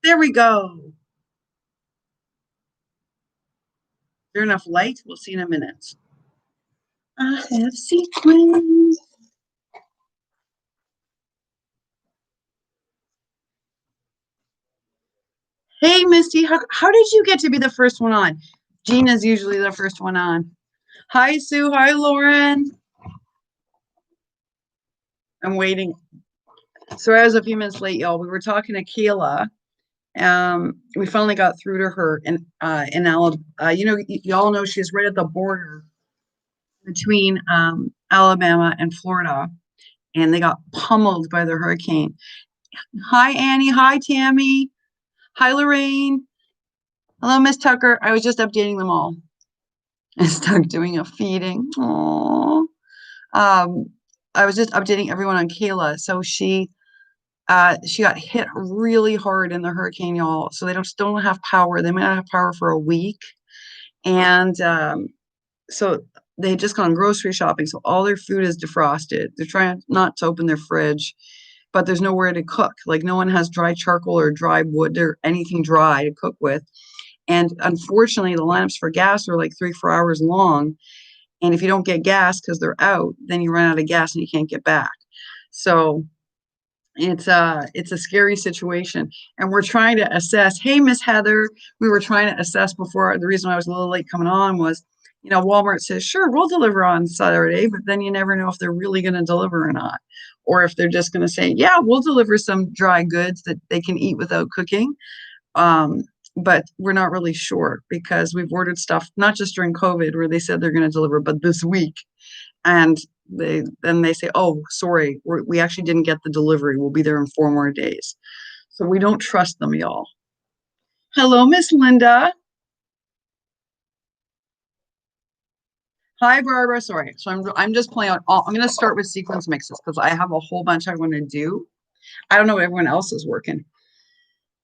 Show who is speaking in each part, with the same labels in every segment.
Speaker 1: There we go. Is there enough light? We'll see in a minute. I have sequins. Hey, Misty, how did you get to be the first one on? Gina's usually the first one on. Hi, Sue. Hi, Lauren. I'm waiting. So I was a few minutes late, y'all. We were talking to Kayla. We finally got through to her in Alabama. Y'all know she's right at the border between Alabama and Florida, and they got pummeled by the hurricane. Hi, Annie. Hi, Tammy. Hi, Lorraine. Hello, Miss Tucker. I was just updating them all. I stuck doing a feeding. Aww. Um, I was just updating everyone on Kayla. So she got hit really hard in the hurricane, y'all. So they don't have power. They might not have power for a week. And so they had just gone grocery shopping. So all their food is defrosted. They're trying not to open their fridge, but there's nowhere to cook. Like no one has dry charcoal or dry wood or anything dry to cook with. And unfortunately, the lineups for gas are like 3-4 hours long. And if you don't get gas because they're out, then you run out of gas and you can't get back. So it's a scary situation. And we're trying to assess. Hey, Miss Heather, we were trying to assess before. The reason I was a little late coming on was, Walmart says, sure, we'll deliver on Saturday, but then you never know if they're really going to deliver or not. Or if they're just going to say, yeah, we'll deliver some dry goods that they can eat without cooking. But we're not really sure because we've ordered stuff, not just during COVID where they said they're going to deliver, but this week. And they say, oh, sorry, we actually didn't get the delivery. We'll be there in 4 more days. So we don't trust them, y'all. Hello, Miss Linda. Hi, Barbara. Sorry. So I'm just playing I'm going to start with sequence mixes because I have a whole bunch I want to do. I don't know what everyone else is working.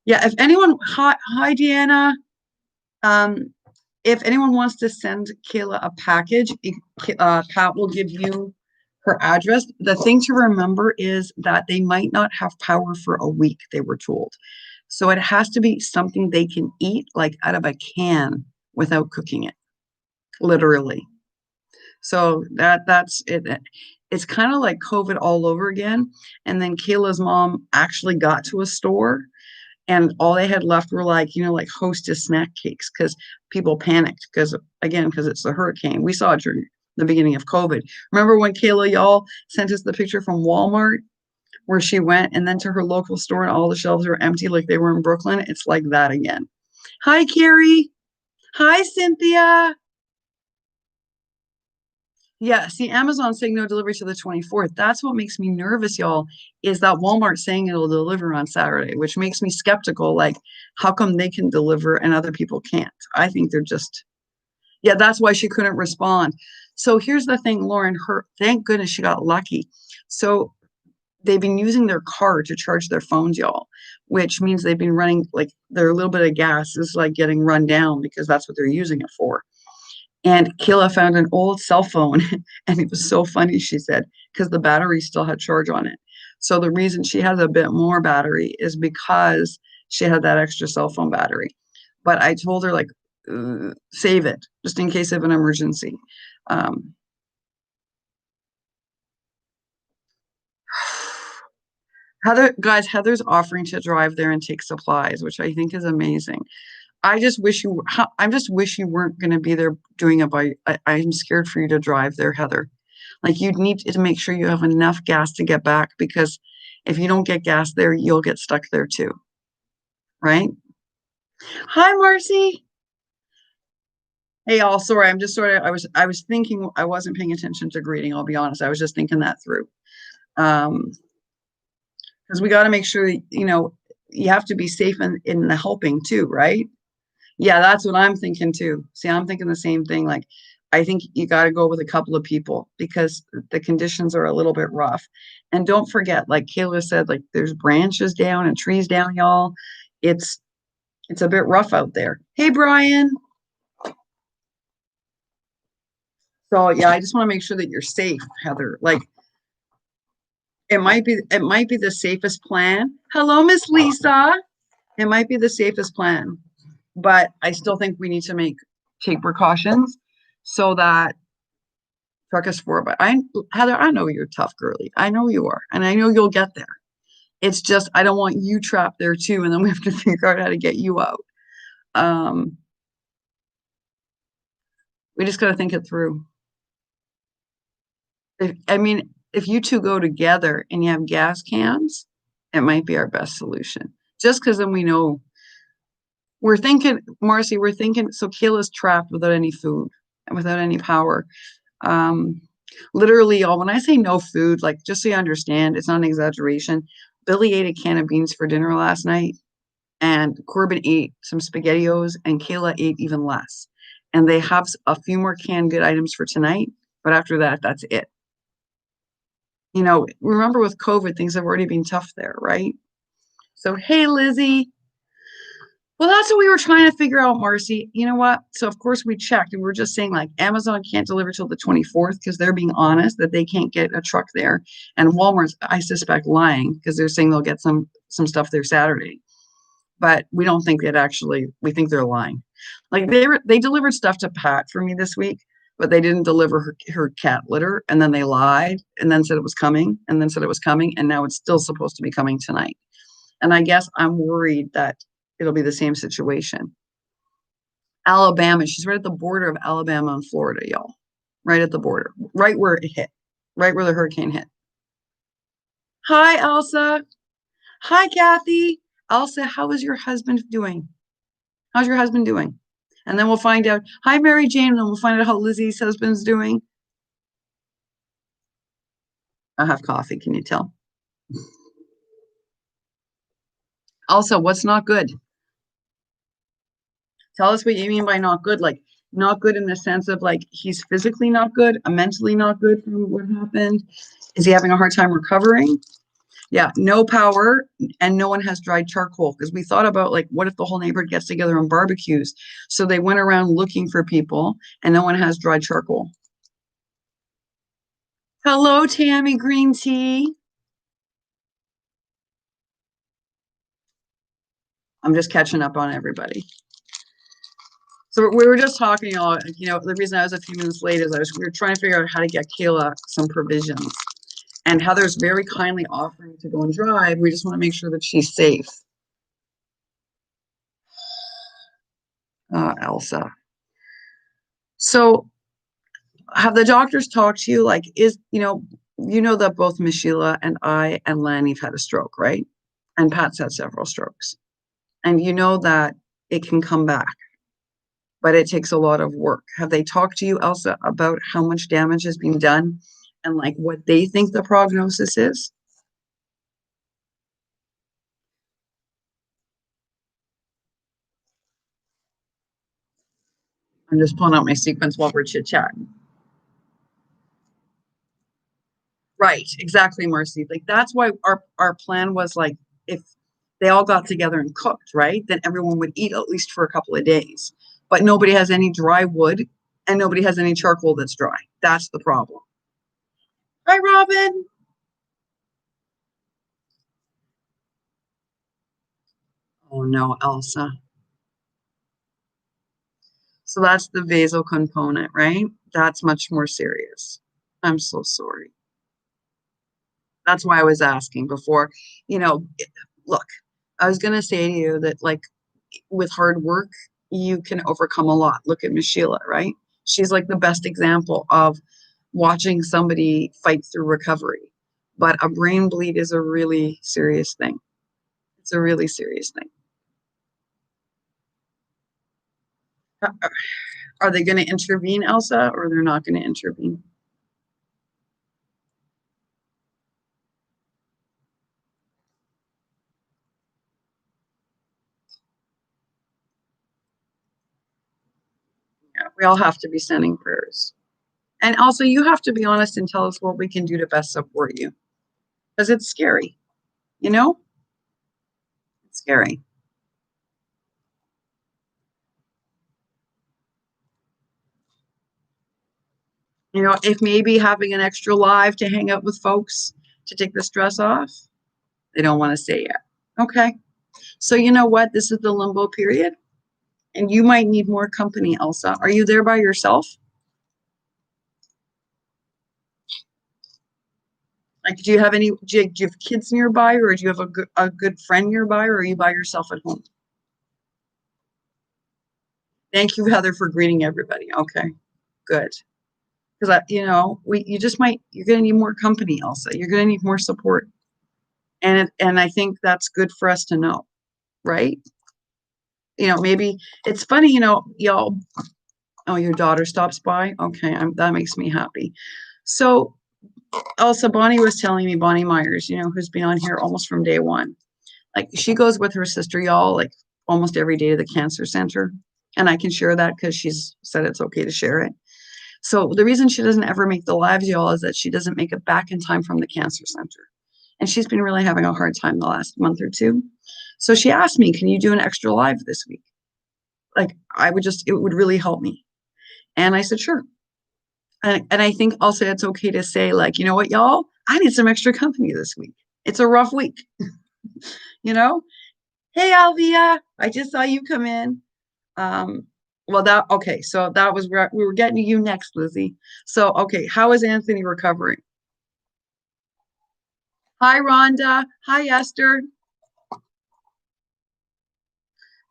Speaker 1: Yeah, if anyone, hi, Deanna. If anyone wants to send Kayla a package, Pat will give you her address. The thing to remember is that they might not have power for a week, they were told. So it has to be something they can eat, like out of a can without cooking it, literally. So that's it. It's kind of like COVID all over again. And then Kayla's mom actually got to a store and all they had left were like Hostess snack cakes because people panicked because it's the hurricane. We saw it during the beginning of COVID. Remember when Kayla y'all sent us the picture from Walmart where she went and then to her local store and all the shelves were empty like they were in Brooklyn? It's like that again. Hi, Carrie. Hi, Cynthia. Yeah, see, Amazon saying no delivery to the 24th. That's what makes me nervous, y'all, is that Walmart saying it'll deliver on Saturday, which makes me skeptical. Like, how come they can deliver and other people can't? I think they're just, yeah, that's why she couldn't respond. So here's the thing, Lauren, thank goodness she got lucky. So they've been using their car to charge their phones, y'all, which means they've been running like their little bit of gas is like getting run down because that's what they're using it for. And Kayla found an old cell phone, and it was so funny, she said, because the battery still had charge on it. So the reason she has a bit more battery is because she had that extra cell phone battery. But I told her, like, save it just in case of an emergency. Um, Heather's offering to drive there and take supplies, which I think is amazing. I just wish you weren't going to be there doing it I'm scared for you to drive there, Heather. Like you'd need to make sure you have enough gas to get back because if you don't get gas there, you'll get stuck there too. Right? Hi, Marcy. Hey, all sorry. I'm just I was thinking I wasn't paying attention to greeting. I'll be honest. I was just thinking that through. Because we got to make sure, you have to be safe in the helping too, right? Yeah, that's what I'm thinking too. See, I'm thinking the same thing. Like, I think you got to go with a couple of people because the conditions are a little bit rough. And don't forget, like Kayla said, like there's branches down and trees down, y'all. It's it's a bit rough out there. Hey, Brian. So yeah, I just want to make sure that you're safe, Heather. Like it might be the safest plan. Hello, Miss Lisa. It might be the safest plan, but I still think we need to take precautions so that truck is forward. But Heather, I know you're tough, girly. I know you are, and I know you'll get there. It's just I don't want you trapped there too, and then we have to figure out how to get you out. Um, we just got to think it through. If you two go together and you have gas cans, it might be our best solution. Just because then we know we're thinking, Marcy, we're thinking, so Kayla's trapped without any food and without any power. Um, Literally, y'all, when I say no food, like just so you understand, it's not an exaggeration. Billy ate a can of beans for dinner last night, and Corbin ate some SpaghettiOs, and Kayla ate even less. And they have a few more canned good items for tonight, but after that, that's it. Remember with COVID, things have already been tough there, right? So, hey, Lizzie. Well, that's what we were trying to figure out, Marcy. You know what? So, of course, we checked and we are just saying like Amazon can't deliver till the 24th because they're being honest that they can't get a truck there. And Walmart's, I suspect, lying because they're saying they'll get some stuff there Saturday. But we don't think that actually, we think they're lying. Like they delivered stuff to Pat for me this week, but they didn't deliver her cat litter. And then they lied and then said it was coming and then said it was coming. And now it's still supposed to be coming tonight. And I guess I'm worried that it'll be the same situation. Alabama, she's right at the border of Alabama and Florida, y'all. Right at the border, right where it hit, right where the hurricane hit. Hi, Elsa. Hi, Kathy. Elsa, how is your husband doing? How's your husband doing? And then we'll find out. Hi, Mary Jane, and then we'll find out how Lizzie's husband's doing. I have coffee. Can you tell? Also, what's not good? Tell us what you mean by not good. Like, not good in the sense of like he's physically not good, mentally not good from what happened. Is he having a hard time recovering? Yeah, no power and no one has dried charcoal because we thought about like what if the whole neighborhood gets together and barbecues. So they went around looking for people and no one has dried charcoal. Hello, Tammy Green Tea. I'm just catching up on everybody. So we were just talking, the reason I was a few minutes late is we were trying to figure out how to get Kayla some provisions. And Heather's very kindly offering to go and drive. We just want to make sure that she's safe. Elsa. So have the doctors talked to you? Like, that both Miss Sheila and I and Lanny've had a stroke, right? And Pat's had several strokes. And you know that it can come back, but it takes a lot of work. Have they talked to you, Elsa, about how much damage has been done and like what they think the prognosis is? I'm just pulling out my sequence while we're chit-chatting. Right, exactly, Marcy. Like that's why our plan was like if they all got together and cooked, right? Then everyone would eat at least for a couple of days. But nobody has any dry wood and nobody has any charcoal that's dry. That's the problem. Hi, Robin. Oh no, Elsa. So that's the vasal component, right? That's much more serious. I'm so sorry. That's why I was asking before. You know, Look, I was going to say to you that, like, with hard work, you can overcome a lot. Look at Miss Sheila, right? She's like the best example of watching somebody fight through recovery. But a brain bleed is a really serious thing. It's a really serious thing. Are they going to intervene, Elsa, or they're not going to intervene? Yeah, we all have to be sending prayers. And also, you have to be honest and tell us what we can do to best support you because it's scary, you know? It's scary. If maybe having an extra live to hang out with folks to take the stress off, they don't want to say yet. Okay. So you know what? This is the limbo period, and you might need more company, Elsa. Are you there by yourself? Like, do you have any, do you have kids nearby, or do you have a good friend nearby, or are you by yourself at home? Thank you, Heather, for greeting everybody. Okay, good. Because you just might, you're going to need more company, Elsa. You're going to need more support. And I think that's good for us to know, right? Maybe it's funny, y'all. Oh, your daughter stops by. Okay, that makes me happy. So Elsa, Bonnie was telling me, Bonnie Myers, who's been on here almost from day one. Like she goes with her sister, y'all, like almost every day to the cancer center. And I can share that because she's said it's okay to share it. So the reason she doesn't ever make the lives, y'all, is that she doesn't make it back in time from the cancer center. And she's been really having a hard time the last month or two. So she asked me, can you do an extra live this week? Like it would really help me. And I said, sure. And I think also it's okay to say, like, you know what, y'all, I need some extra company this week. It's a rough week. you know? Hey, Alvia, I just saw you come in. Um, okay, so that was where we were getting to you next, Lizzie. So, okay, how is Anthony recovering? Hi, Rhonda. Hi, Esther.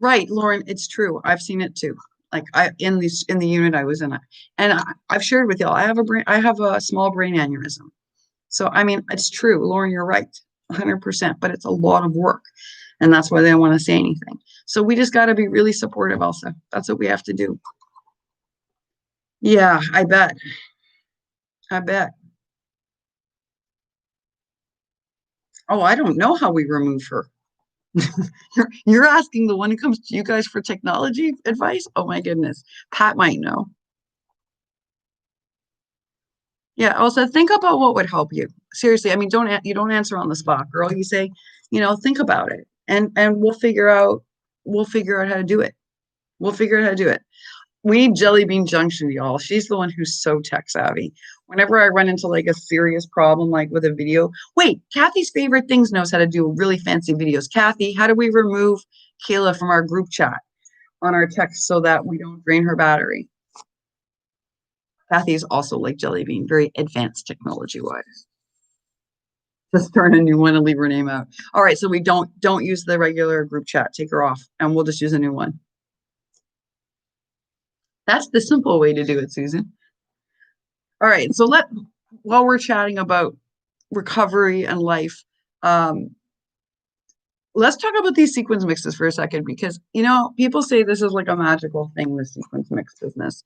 Speaker 1: Right, Lauren, it's true. I've seen it too. Like in the unit I was in, and I've shared with y'all. I have a small brain aneurysm. So I mean, it's true, Lauren. You're right, 100%. But it's a lot of work, and that's why they don't want to say anything. So we just got to be really supportive, Elsa. That's what we have to do. Yeah, I bet. I bet. Oh, I don't know how we remove her. You're asking the one who comes to you guys for technology advice? Oh my goodness. Pat might know. Yeah, also think about what would help you. Seriously, I mean, you don't answer on the spot, girl. You say, think about it, and we'll figure out how to do it. We'll figure out how to do it. We need Jelly Bean Junction, y'all. She's the one who's so tech savvy. Whenever I run into like a serious problem, like with a video, wait, Kathy's favorite things knows how to do really fancy videos. Kathy, how do we remove Kayla from our group chat on our text so that we don't drain her battery? Kathy is also like Jelly Bean, very advanced technology wise. Just start a new one and leave her name out. All right, so we don't use the regular group chat. Take her off, and we'll just use a new one. That's the simple way to do it, Susan. All right, so while we're chatting about recovery and life, um, let's talk about these sequins mixes for a second because people say this is like a magical thing, the sequins mix business.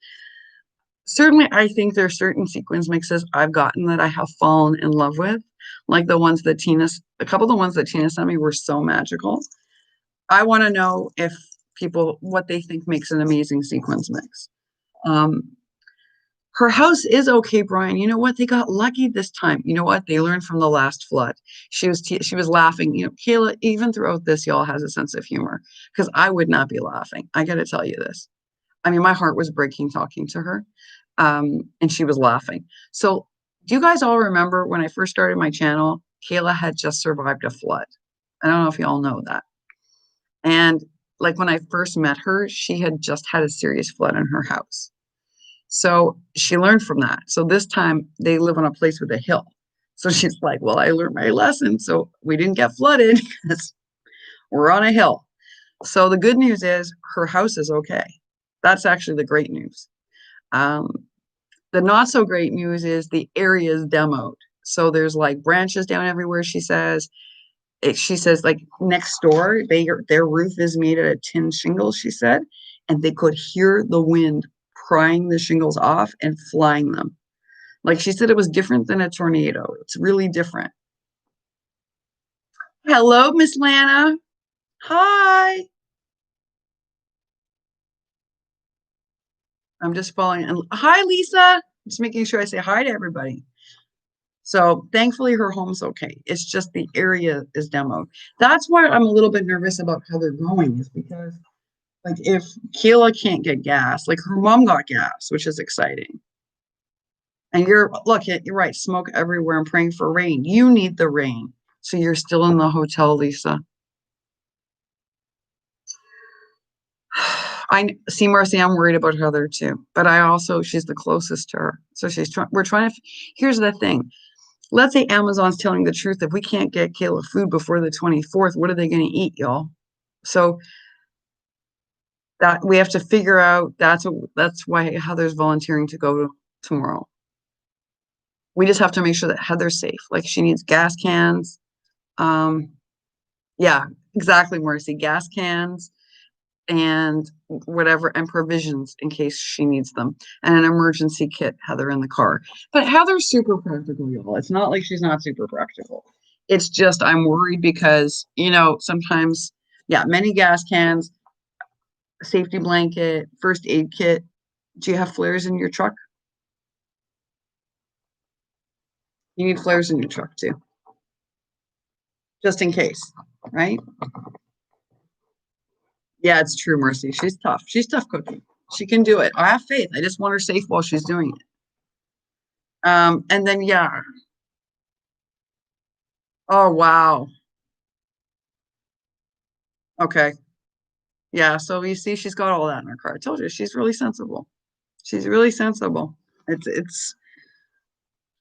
Speaker 1: Certainly, I think there are certain sequins mixes I've gotten that I have fallen in love with, like a couple of the ones that Tina sent me were so magical. I want to know if people what they think makes an amazing sequins mix. Um, Her house is okay, Brian. You know what? They got lucky this time. You know what? They learned from the last flood. She was laughing. Kayla, even throughout this, y'all has a sense of humor because I would not be laughing. I got to tell you this. I mean, my heart was breaking talking to her, and she was laughing. So, do you guys all remember when I first started my channel? Kayla had just survived a flood. I don't know if you all know that. And like when I first met her, she had just had a serious flood in her house. So she learned from that. So this time they live on a place with a hill. So she's like, well, I learned my lesson. So we didn't get flooded because we're on a hill. So the good news is her house is okay. That's actually the great news. Um, the not so great news is the area is demoed. So there's like branches down everywhere, she says like next door, their roof is made out of tin shingles, she said, and they could hear the wind prying the shingles off and flying them. Like she said, it was different than a tornado. It's really different. Hello, Miss Lana. Hi. I'm just following. And hi, Lisa. Just making sure I say hi to everybody. So thankfully her home's okay. It's just the area is demoed. That's why I'm a little bit nervous about how they're going, is because like if Kayla can't get gas, like her mom got gas, which is exciting. And you're right, smoke everywhere and praying for rain. You need the rain. So you're still in the hotel, Lisa. I see Marcy, I'm worried about Heather too, but I also, she's the closest to her. So we're trying to, here's the thing. Let's say Amazon's telling the truth. If we can't get Kayla food before the 24th, what are they going to eat, y'all? So that we have to figure out, that's why Heather's volunteering to go tomorrow. We just have to make sure that Heather's safe. Like she needs gas cans. Yeah, exactly, Marcy. Gas cans and whatever, and provisions in case she needs them, and an emergency kit, Heather, in the car. But Heather's super practical, y'all. It's not like she's not super practical. It's just I'm worried because, sometimes, yeah, many gas cans, safety blanket, first aid kit. Do you have flares in your truck? You need flares in your truck too, just in case, right? Yeah, it's true, Mercy. She's tough. She's tough cookie. She can do it. I have faith. I just want her safe while she's doing it. And then yeah. Oh wow. Okay. Yeah. So you see, she's got all that in her car. I told you she's really sensible. She's really sensible. It's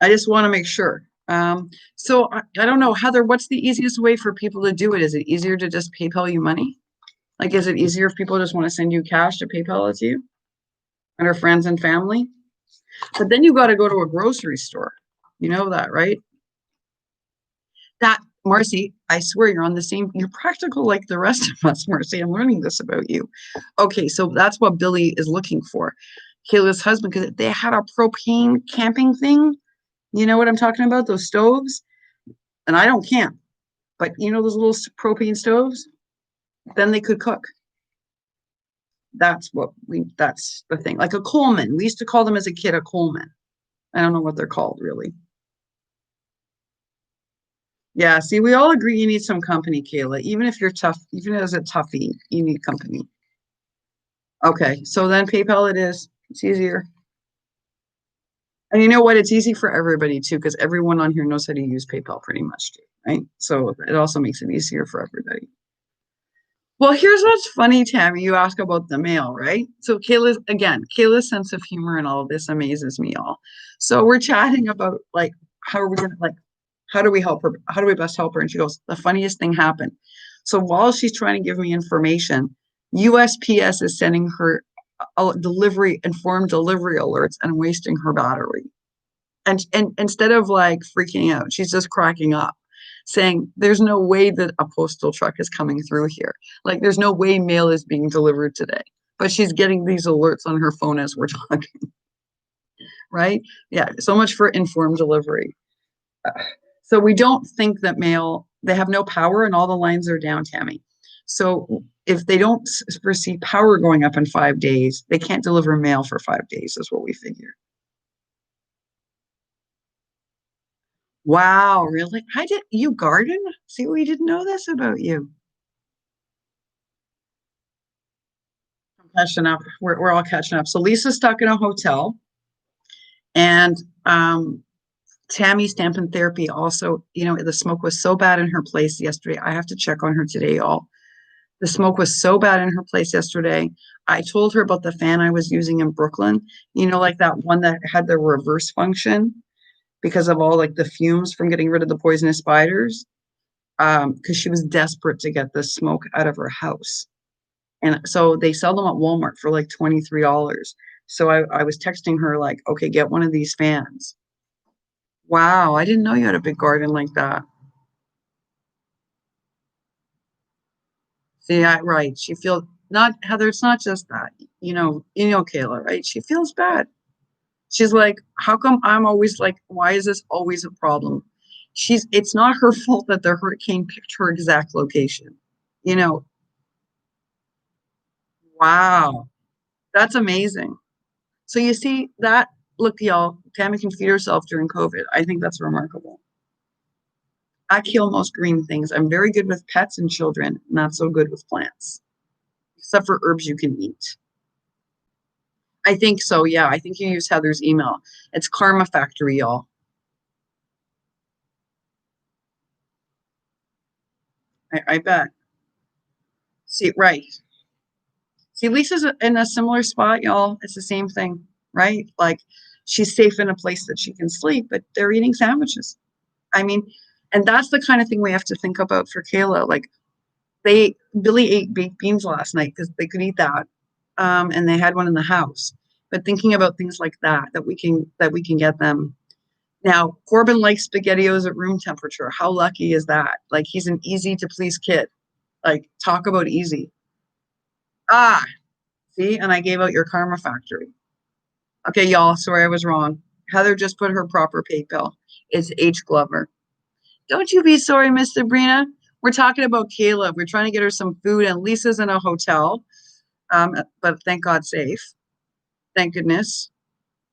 Speaker 1: I just want to make sure. So I don't know, Heather, what's the easiest way for people to do it? Is it easier to just PayPal you money? Like, is it easier if people just want to send you cash to PayPal it to you and her friends and family? But then you got to go to a grocery store. You know that, right? That, Marcy, I swear you're practical like the rest of us, Marcy. I'm learning this about you. Okay, so that's what Billy is looking for. Kayla's husband, because they had a propane camping thing. You know what I'm talking about? Those stoves. And I don't camp, but those little propane stoves? Then they could cook. That's the thing. Like a Coleman. We used to call them as a kid a Coleman. I don't know what they're called really. Yeah, see, we all agree you need some company, Kayla. Even if you're tough, even as a toughie, you need company. Okay, so then PayPal it is. It's easier. And you know what? It's easy for everybody too, because everyone on here knows how to use PayPal pretty much too, right? So it also makes it easier for everybody. Well, here's what's funny, Tammy. You ask about the mail, right? So Kayla's sense of humor and all of this amazes me all. So we're chatting about like how are we gonna like how do we help her? How do we best help her? And she goes, the funniest thing happened. So while she's trying to give me information, USPS is sending her informed delivery alerts and wasting her battery. And instead of like freaking out, she's just cracking up, saying, there's no way that a postal truck is coming through here. Like there's no way mail is being delivered today. But she's getting these alerts on her phone as we're talking, right? Yeah, so much for informed delivery. So we don't think that they have no power and all the lines are down, Tammy. So if they don't foresee power going up in 5 days, they can't deliver mail for 5 days, is what we figure. Wow, really? You garden? See, we didn't know this about you. I'm catching up. We're all catching up. So Lisa's stuck in a hotel, and Tammy Stampin' Therapy also, the smoke was so bad in her place yesterday. I have to check on her today, y'all. The smoke was so bad in her place yesterday. I told her about the fan I was using in Brooklyn, like that one that had the reverse function because of all like the fumes from getting rid of the poisonous spiders. Because she was desperate to get the smoke out of her house. And so they sell them at Walmart for like $23. So I was texting her like, okay, get one of these fans. Wow, I didn't know you had a big garden like that. See, right. She feels not Heather, it's not just that. Kayla, right? She feels bad. She's like, how come I'm always like, why is this always a problem? It's not her fault that the hurricane picked her exact location. You know, wow, that's amazing. So you see that, look, y'all, Tammy can feed herself during COVID. I think that's remarkable. I kill most green things. I'm very good with pets and children, not so good with plants, except for herbs you can eat. I think so. Yeah, I think you use Heather's email. It's Karma Factory, y'all. I bet. See, right. See, Lisa's in a similar spot, y'all. It's the same thing, right? Like she's safe in a place that she can sleep, but they're eating sandwiches. I mean, and that's the kind of thing we have to think about for Kayla. Like Billy ate baked beans last night because they could eat that, and they had one in the house. But thinking about things like that, that we can get them. Now, Corbin likes SpaghettiOs at room temperature. How lucky is that? Like he's an easy to please kid. Like talk about easy. Ah, see, and I gave out your Karma Factory. Okay, y'all, sorry I was wrong. Heather just put her proper PayPal. It's H Glover. Don't you be sorry, Miss Sabrina. We're talking about Kayla. We're trying to get her some food, and Lisa's in a hotel. But thank God safe. Thank goodness.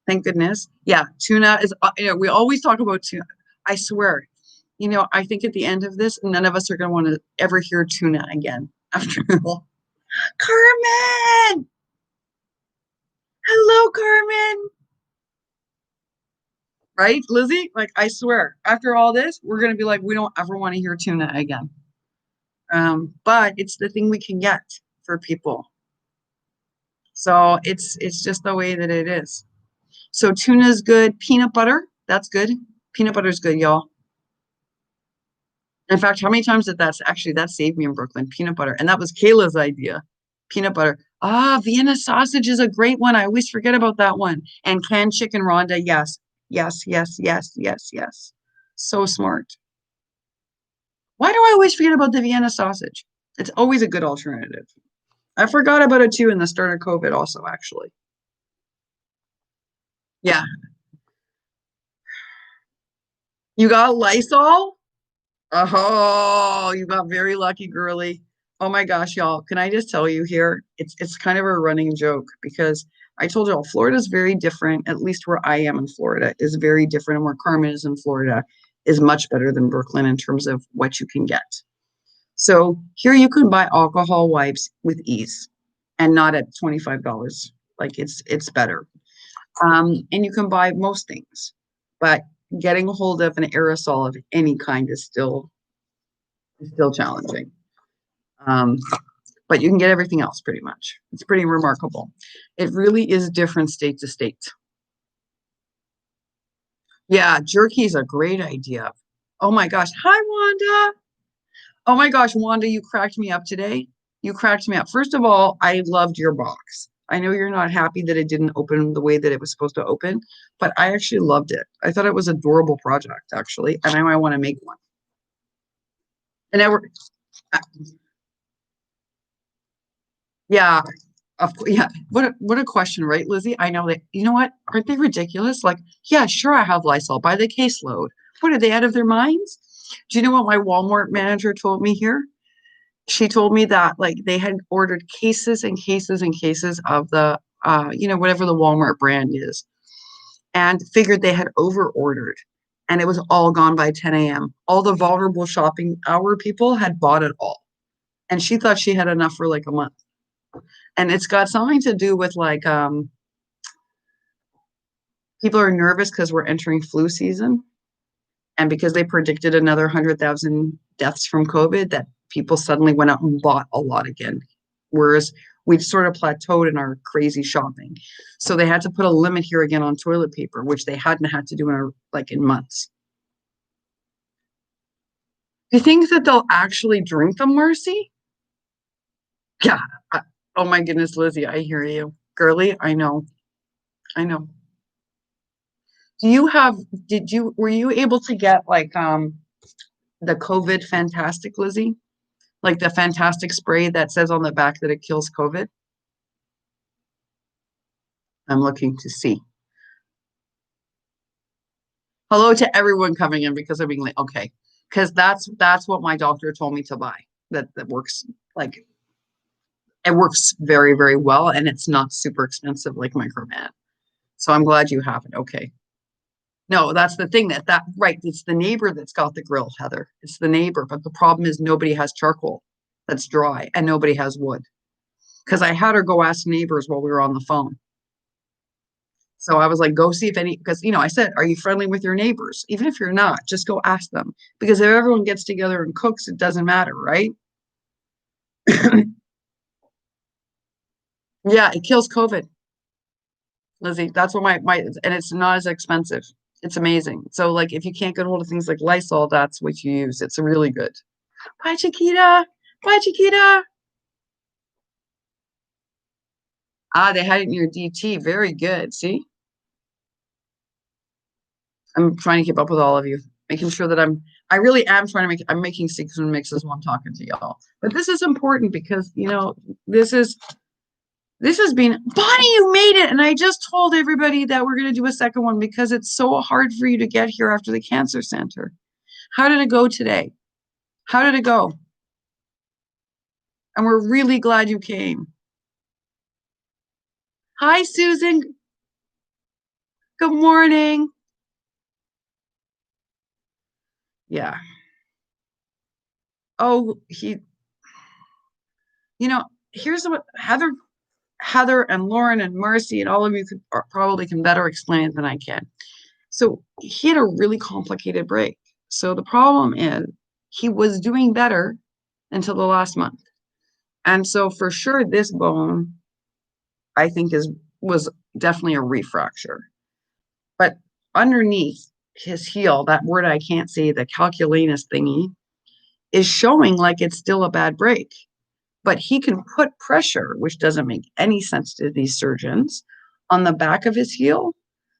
Speaker 1: Thank goodness. Yeah, tuna is, we always talk about tuna. I swear, I think at the end of this, none of us are going to want to ever hear tuna again after all. Carmen! Hello, Carmen. Right, Lizzie? Like, I swear, after all this, we're going to be like, we don't ever want to hear tuna again. But it's the thing we can get for people. So it's just the way that it is. So tuna's good. Peanut butter, that's good. Peanut butter's good, y'all. In fact, how many times that saved me in Brooklyn? Peanut butter. And that was Kayla's idea. Peanut butter. Ah, Vienna sausage is a great one. I always forget about that one. And canned chicken, Rhonda. Yes. Yes, yes, yes, yes, yes. So smart. Why do I always forget about the Vienna sausage? It's always a good alternative. I forgot about it too in the start of COVID also, actually. Yeah. You got Lysol? Oh, you got very lucky, girly. Oh my gosh, y'all. Can I just tell you here? It's kind of a running joke because I told y'all Florida's very different, at least where I am in Florida is very different, and where Carmen is in Florida is much better than Brooklyn in terms of what you can get. So here you can buy alcohol wipes with ease and not at $25. Like it's better. And you can buy most things, but getting a hold of an aerosol of any kind is still challenging. Um, but you can get everything else pretty much. It's pretty remarkable. It really is different state to state. Yeah, jerky is a great idea. Oh my gosh. Hi, Wanda. Oh my gosh, Wanda, you cracked me up today. You cracked me up. First of all, I loved your box. I know you're not happy that it didn't open the way that it was supposed to open, but I actually loved it. I thought it was an adorable project, actually, and I want to make one. And I were, yeah, yeah. What a question, right, Lizzie? I know that. You know what? Aren't they ridiculous? Like, yeah, sure, I have Lysol by the caseload. What are they out of their minds? Do you know what my Walmart manager told me here? She told me that like they had ordered cases and cases and cases of the whatever the Walmart brand is, and figured they had over ordered, and it was all gone by 10 a.m. All the vulnerable shopping hour people had bought it all, and she thought she had enough for like a month. And it's got something to do with like people are nervous because we're entering flu season, and because they predicted another 100,000 deaths from COVID, that people suddenly went out and bought a lot again, whereas we've sort of plateaued in our crazy shopping. So they had to put a limit here again on toilet paper, which they hadn't had to do in months. Do you think that they'll actually drink them, Marcy? Yeah. Oh my goodness, Lizzie, I hear you. Girly, I know. I know. Do you have, were you able to get like the COVID Fantastic, Lizzie? Like the Fantastic spray that says on the back that it kills COVID? I'm looking to see. Hello to everyone coming in because I'm being late. Okay. Because that's what my doctor told me to buy. That works like it works very, very well, and it's not super expensive like Microman. So I'm glad you have it. Okay. No, that's the thing that right. It's the neighbor that's got the grill, Heather. It's the neighbor, but the problem is nobody has charcoal that's dry and nobody has wood. Because I had her go ask neighbors while we were on the phone. So I was like, go see if any, because, I said, are you friendly with your neighbors? Even if you're not, just go ask them. Because if everyone gets together and cooks, it doesn't matter, right? Yeah, it kills COVID, Lizzie. That's what my and it's not as expensive. It's amazing. So like if you can't get hold of things like Lysol, that's what you use. It's really good. Bye, Chiquita. Bye, Chiquita. Ah, they had it in your DT. Very good. See, I'm trying to keep up with all of you, making sure that I really am trying to I'm making sequin mixes while I'm talking to y'all. But this is important because, this is, this has been, Bonnie, you made it. And I just told everybody that we're going to do a second one because it's so hard for you to get here after the cancer center. How did it go today? How did it go? And we're really glad you came. Hi, Susan. Good morning. Yeah. Oh, here's what Heather and Lauren and Marcy and all of you probably can better explain it than I can. So he had a really complicated break. So the problem is he was doing better until the last month. And so for sure, this bone, I think was definitely a refracture. But underneath his heel, that word I can't say, the calculanus thingy, is showing like it's still a bad break. But he can put pressure, which doesn't make any sense to these surgeons, on the back of his heel.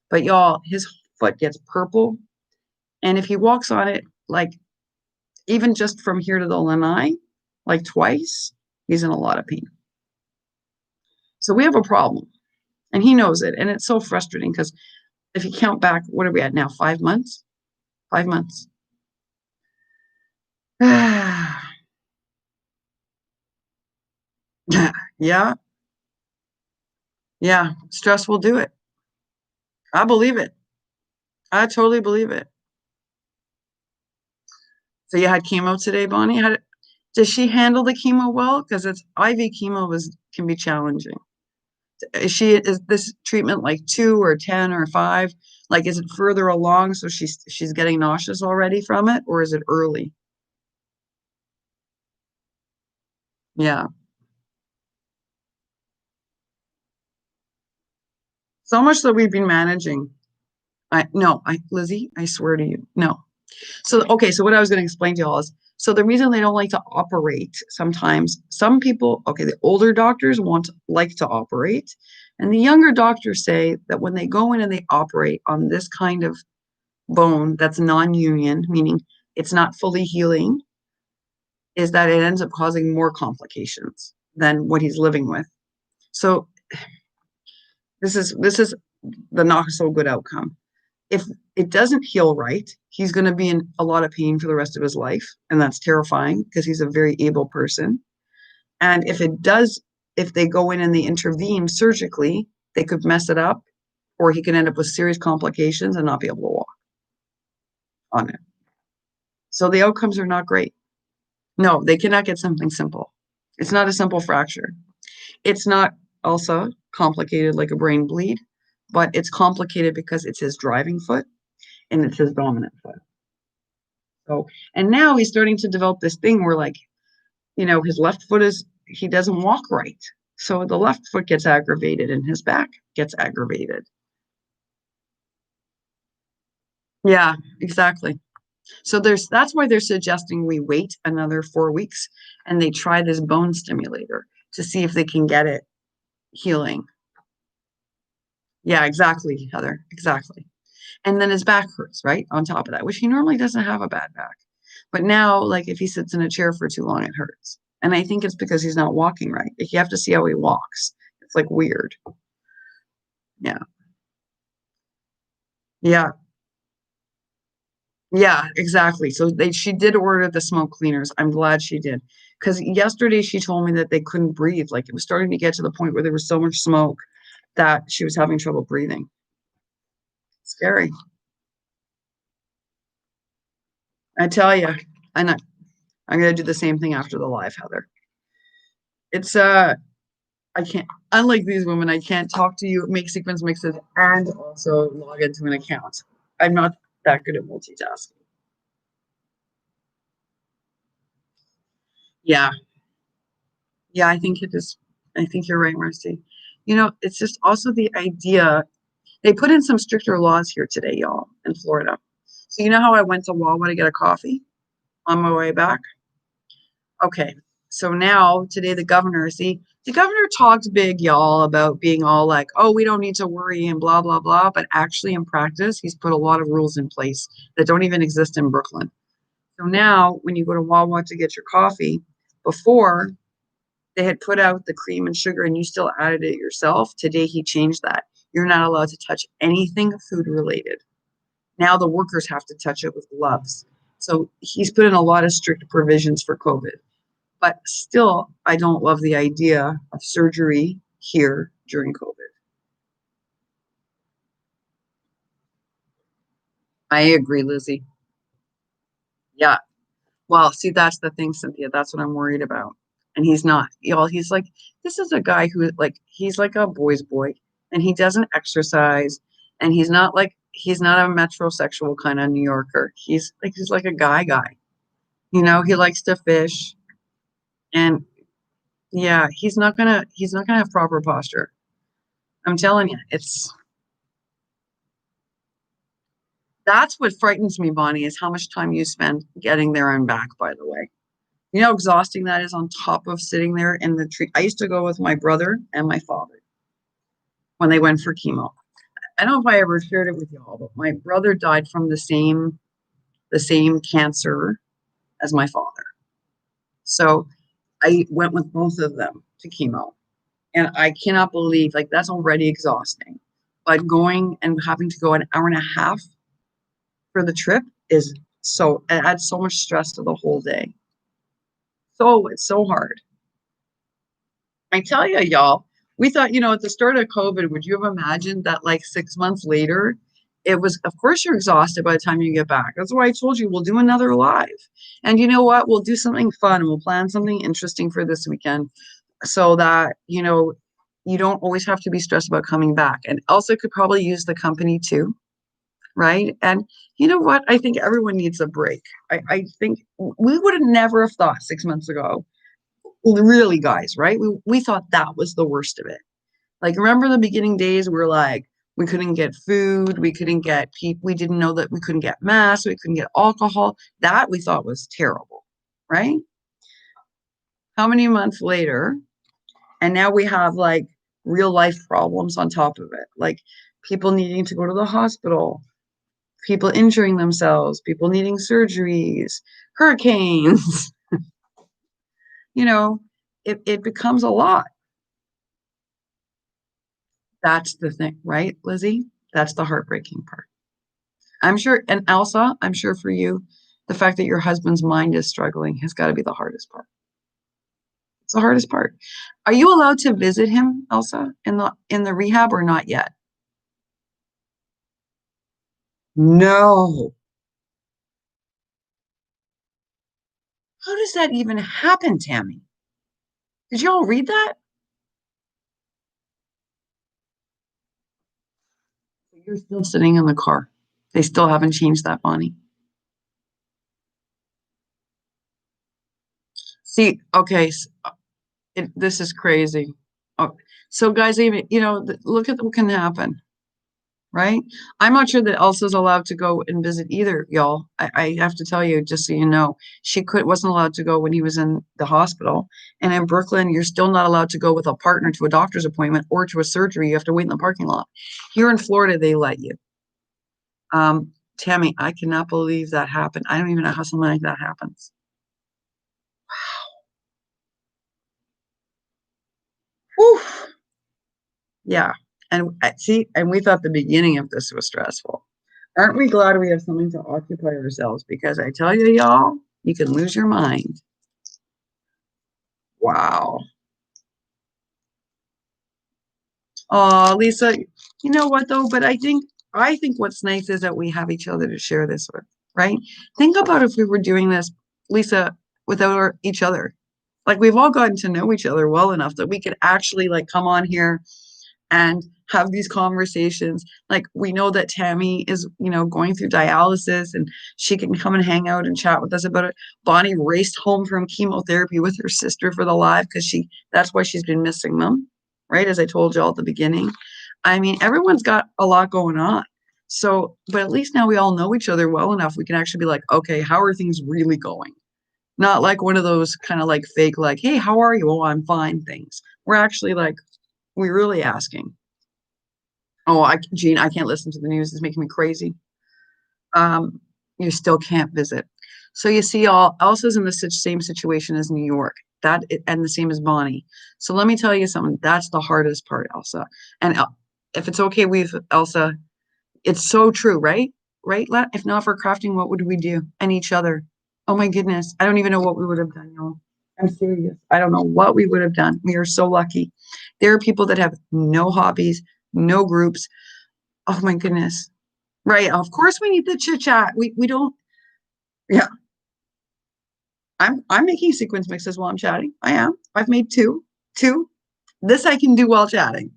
Speaker 1: But y'all, his foot gets purple. And if he walks on it, like even just from here to the lanai, like twice, he's in a lot of pain. So we have a problem. And he knows it. And it's so frustrating because if you count back, what are we at now? 5 months? 5 months. Yeah. Yeah. Stress will do it. I believe it. I totally believe it. So you had chemo today, Bonnie? Does she handle the chemo well? Because it's IV chemo can be challenging. Is this treatment like 2 or 10 or 5? Like, is it further along so she's getting nauseous already from it, or is it early? Yeah. So much that we've been managing. No, Lizzie, I swear to you, no. So okay, so what I was going to explain to y'all is, so the reason they don't like to operate sometimes, some people, okay, the older doctors like to operate, and the younger doctors say that when they go in and they operate on this kind of bone that's non-union, meaning it's not fully healing, is that it ends up causing more complications than what he's living with. So this is the not so good outcome. If it doesn't heal right, he's going to be in a lot of pain for the rest of his life. And that's terrifying because he's a very able person. And if they go in and they intervene surgically, they could mess it up, or he can end up with serious complications and not be able to walk on it. So the outcomes are not great. No, they cannot get something simple. It's not a simple fracture. It's not also complicated like a brain bleed, but it's complicated because it's his driving foot and it's his dominant foot. So, and now he's starting to develop this thing where, like, his left foot he doesn't walk right. So the left foot gets aggravated and his back gets aggravated. Yeah, exactly. So that's why they're suggesting we wait another 4 weeks and they try this bone stimulator to see if they can get it healing. Yeah, exactly, Heather. Exactly. And then his back hurts, right? On top of that, which he normally doesn't have a bad back. But now, like if he sits in a chair for too long, it hurts. And I think it's because he's not walking right. Like, you have to see how he walks. It's like weird. Yeah. Yeah. Yeah, exactly. So she did order the smoke cleaners. I'm glad she did. Because yesterday she told me that they couldn't breathe. Like it was starting to get to the point where there was so much smoke that she was having trouble breathing. Scary. I tell you. And I'm gonna do the same thing after the live, Heather. It's I can't, unlike these women, I can't talk to you, make sequence mixes, and also log into an account. I'm not that good at multitasking. Yeah. Yeah, I think it is. I think you're right, Marcy. It's just also the idea. They put in some stricter laws here today, y'all, in Florida. So you know how I went to Wawa to get a coffee on my way back? Okay. So now today the governor talks big, y'all, about being all like, oh, we don't need to worry and blah, blah, blah. But actually in practice, he's put a lot of rules in place that don't even exist in Brooklyn. So now when you go to Wawa to get your coffee, before they had put out the cream and sugar and you still added it yourself. Today he changed that. You're not allowed to touch anything food related. Now the workers have to touch it with gloves. So he's put in a lot of strict provisions for COVID. But still, I don't love the idea of surgery here during COVID. I agree, Lizzie. Yeah. Well, see, that's the thing, Cynthia. That's what I'm worried about. And he's not. He's like, this is a guy who he's like a boy's boy and he doesn't exercise and he's not a metrosexual kind of New Yorker. He's like a guy. He likes to fish and yeah, he's not gonna have proper posture. I'm telling you, that's what frightens me, Bonnie, is how much time you spend getting there and back, by the way. You know how exhausting that is on top of sitting there in the tree. I used to go with my brother and my father when they went for chemo. I don't know if I ever shared it with y'all, but my brother died from the same cancer as my father. So I went with both of them to chemo. And I cannot believe that's already exhausting. But going and having to go an hour and a half for the trip it adds so much stress to the whole day. So it's so hard. I tell you, y'all, we thought, at the start of COVID, would you have imagined that 6 months later, it was, of course, you're exhausted by the time you get back. That's why I told you we'll do another live. And you know what? We'll do something fun. We'll plan something interesting for this weekend so that, you don't always have to be stressed about coming back. And Elsa could probably use the company too. Right. And you know what? I think everyone needs a break. I think we would have never have thought 6 months ago, really, guys, right? We thought that was the worst of it. Remember the beginning days, we're like, we couldn't get food, we couldn't get people, we didn't know that we couldn't get masks, we couldn't get alcohol. That we thought was terrible, right? How many months later? And now we have real life problems on top of it, like people needing to go to the hospital, people injuring themselves, people needing surgeries, hurricanes, you know, it becomes a lot. That's the thing, right, Lizzie? That's the heartbreaking part. I'm sure, and Elsa, I'm sure for you, the fact that your husband's mind is struggling has got to be the hardest part. It's the hardest part. Are you allowed to visit him, Elsa, in the rehab or not yet? No. How does that even happen, Tammy? Did you all read that? You're still sitting in the car. They still haven't changed that, Bonnie. See, okay, this is crazy. Oh, so guys, even look at what can happen, right? I'm not sure that Elsa's allowed to go and visit either, y'all. I have to tell you, just so you know, she wasn't allowed to go when he was in the hospital. And in Brooklyn, you're still not allowed to go with a partner to a doctor's appointment or to a surgery. You have to wait in the parking lot. Here in Florida, they let you. Tammy, I cannot believe that happened. I don't even know how something like that happens. Whew. Yeah. And see, and we thought the beginning of this was stressful. Aren't we glad we have something to occupy ourselves? Because I tell you, y'all, you can lose your mind. Wow. Oh, Lisa, you know what though? But I think what's nice is that we have each other to share this with, right? Think about if we were doing this, Lisa, without each other. We've all gotten to know each other well enough that we could actually come on here and have these conversations. Like we know that Tammy is, going through dialysis and she can come and hang out and chat with us about it. Bonnie raced home from chemotherapy with her sister for the live because that's why she's been missing them, right? As I told you all at the beginning. I mean, everyone's got a lot going on. So, but at least now we all know each other well enough. We can actually be like, okay, how are things really going? Not like one of those kind of like fake, like, hey, how are you? Oh, I'm fine things. We're actually like, we're really asking. Oh, Gene, I can't listen to the news. It's making me crazy. Um, you still can't visit. So you see, all Elsa's in the same situation as New York. And the same as Bonnie. So let me tell you something. That's the hardest part, Elsa. And if it's okay with Elsa, it's so true, right? Right? If not for crafting, what would we do? And each other. Oh my goodness. I don't even know what we would have done, y'all. I'm serious. I don't know what we would have done. We are so lucky. There are people that have no hobbies, no groups. Oh my goodness. Right. Of course we need the chit chat. We don't. Yeah. I'm making sequence mixes while I'm chatting. I am. I've made two. Two. This I can do while chatting.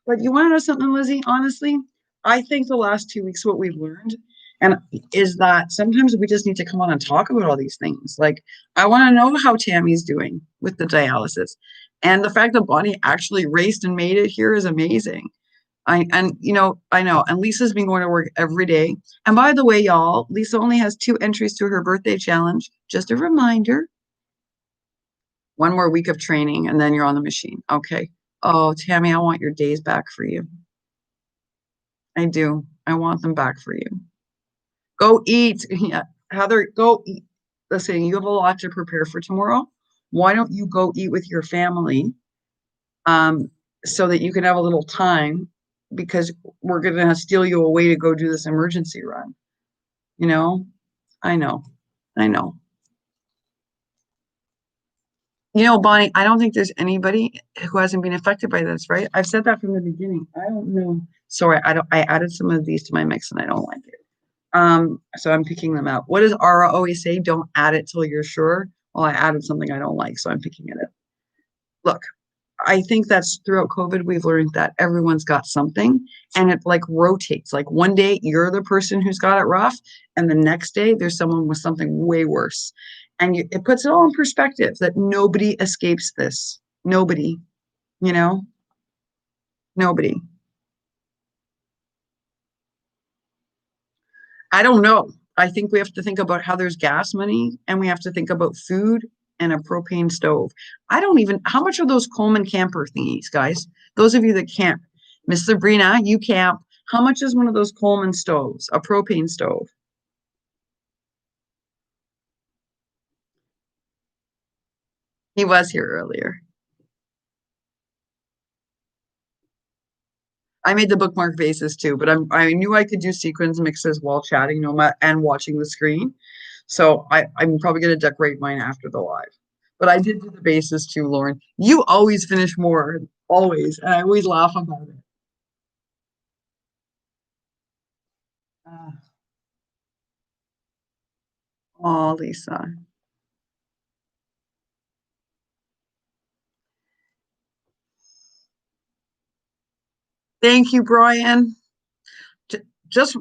Speaker 1: But you want to know something, Lizzie? Honestly, I think the last 2 weeks, what we've learned, and is that sometimes we just need to come on and talk about all these things. Like, I want to know how Tammy's doing with the dialysis, and the fact that Bonnie actually raced and made it here is amazing. I know, and Lisa's been going to work every day. And by the way, y'all, Lisa only has 2 entries to her birthday challenge. Just a reminder. One more week of training, and then you're on the machine. Okay. Oh, Tammy, I want your days back for you. I do. I want them back for you. Go eat. Yeah. Heather, go eat. Listen, you have a lot to prepare for tomorrow. Why don't you go eat with your family um, so that you can have a little time because we're going to steal you away to go do this emergency run. You know, I know. I know. Bonnie, I don't think there's anybody who hasn't been affected by this, right? I've said that from the beginning. I don't know. Sorry, I added some of these to my mix and I don't like it. So I'm picking them out. What does Ara always say? Don't add it till you're sure. Well, I added something I don't like, so I'm picking it up. Look, I think that's throughout COVID, we've learned that everyone's got something and it like rotates. Like one day you're the person who's got it rough, and the next day there's someone with something way worse. And it puts it all in perspective that nobody escapes this. Nobody, you know, nobody. I don't know. I think we have to think about how there's gas money and we have to think about food and a propane stove. I don't even, how much are those Coleman camper thingies, guys? Those of you that camp, Miss Sabrina, you camp. How much is one of those Coleman stoves, a propane stove? He was here earlier. I made the bookmark vases too, but I knew I could do sequins mixes while chatting and watching the screen. So I'm probably going to decorate mine after the live. But I did do the bases too, Lauren. You always finish more, always. And I always laugh about it. Uh, oh, Lisa. Thank you, Brian. Just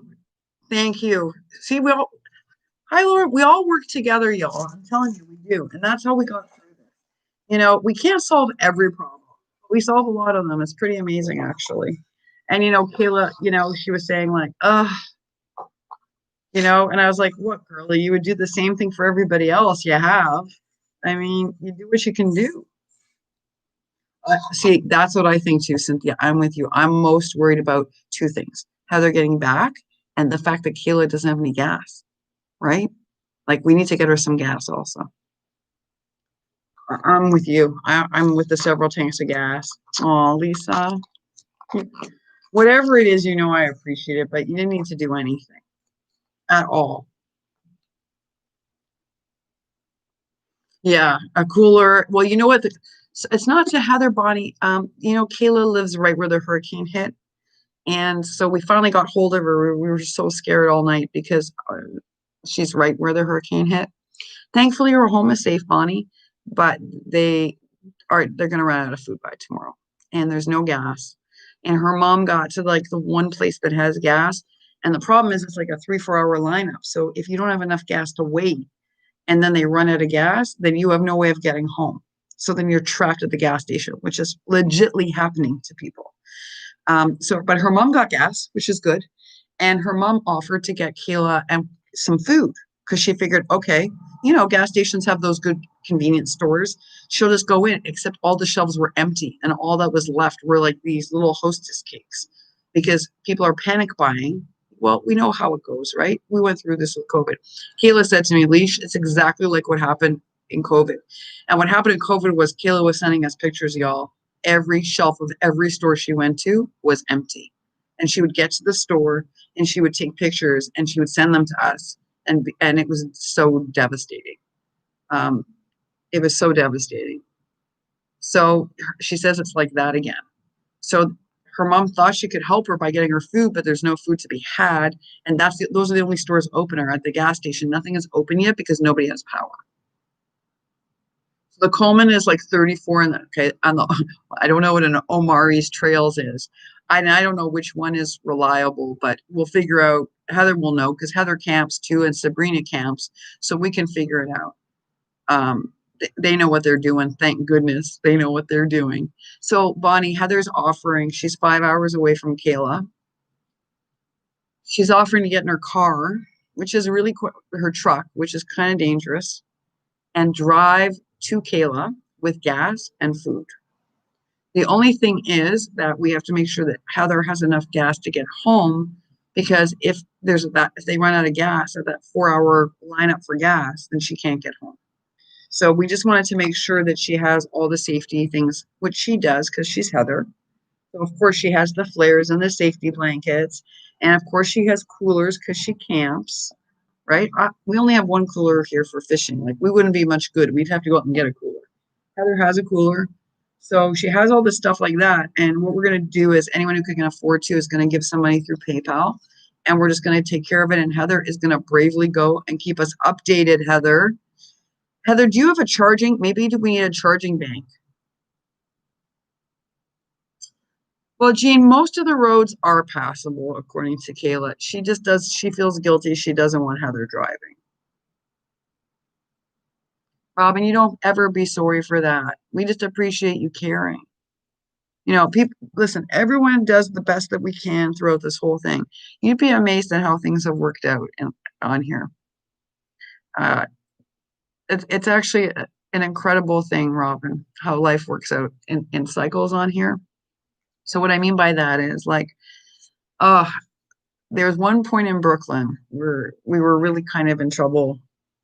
Speaker 1: thank you. See, hi, Lauren. We all work together, y'all. I'm telling you, we do. And that's how we got through this. We can't solve every problem. We solve a lot of them. It's pretty amazing, actually. And Kayla, she was saying like, and I was like, what, girlie? You would do the same thing for everybody else. You have. I mean, you do what you can do. See, that's what I think too, Cynthia. I'm with you. I'm most worried about two things: how they're getting back, and the fact that Kayla doesn't have any gas. Right? Like, we need to get her some gas also. I'm with you. I'm with the several tanks of gas. Oh, Lisa. Whatever it is, I appreciate it, but you didn't need to do anything at all. Yeah, a cooler. Well, you know what? It's not to Heather Bonnie. Kayla lives right where the hurricane hit. And so we finally got hold of her. We were so scared all night because she's right where the hurricane hit. Thankfully, her home is safe, Bonnie, but they're going to run out of food by tomorrow. And there's no gas. and her mom got to like the one place that has gas. And the problem is it's like a 3, 4 hour lineup. So if you don't have enough gas to wait and then they run out of gas, then you have no way of getting home. So then you're trapped at the gas station, which is legitly happening to people. But her mom got gas, which is good. And her mom offered to get Kayla and some food because she figured, okay, gas stations have those good convenience stores. She'll just go in, except all the shelves were empty. And all that was left were like these little hostess cakes because people are panic buying. Well, we know how it goes, right? We went through this with COVID. Kayla said to me, Leash, it's exactly like what happened in COVID. And what happened in COVID was Kayla was sending us pictures, y'all. Every shelf of every store she went to was empty. And she would get to the store and she would take pictures and she would send them to us. And it was so devastating. Um, it was so devastating. So she says it's like that again. So her mom thought she could help her by getting her food, but there's no food to be had. And those are the only stores open are at the gas station. Nothing is open yet because nobody has power. So the Coleman is like 34 and okay, I don't know what an Omari's Trails is. I don't know which one is reliable, but we'll figure out. Heather will know because Heather camps too and Sabrina camps, so we can figure it out. They know what they're doing. Thank goodness they know what they're doing. So Bonnie, Heather's offering, she's 5 hours away from Kayla. She's offering to get in her car, which is really her truck, which is kind of dangerous, and drive to Kayla with gas and food. The only thing is that we have to make sure that Heather has enough gas to get home because if they run out of gas at that 4 hour lineup for gas, then she can't get home. So we just wanted to make sure that she has all the safety things, which she does because she's Heather. So of course she has the flares and the safety blankets. And of course she has coolers because she camps, right? We only have one cooler here for fishing. Like we wouldn't be much good. We'd have to go out and get a cooler. Heather has a cooler. So she has all this stuff like that. And what we're going to do is anyone who can afford to is going to give some money through PayPal. And we're just going to take care of it. And Heather is going to bravely go and keep us updated, Heather. Heather, do you have a charging? Maybe do we need a charging bank? Well, Jean, most of the roads are passable, according to Kayla. She feels guilty. She doesn't want Heather driving. Robin, you don't ever be sorry for that. We just appreciate you caring. People, listen, everyone does the best that we can throughout this whole thing. You'd be amazed at how things have worked out on here. It's actually an incredible thing, Robin, how life works out in cycles on here. So what I mean by that is like, there's one point in Brooklyn where we were really kind of in trouble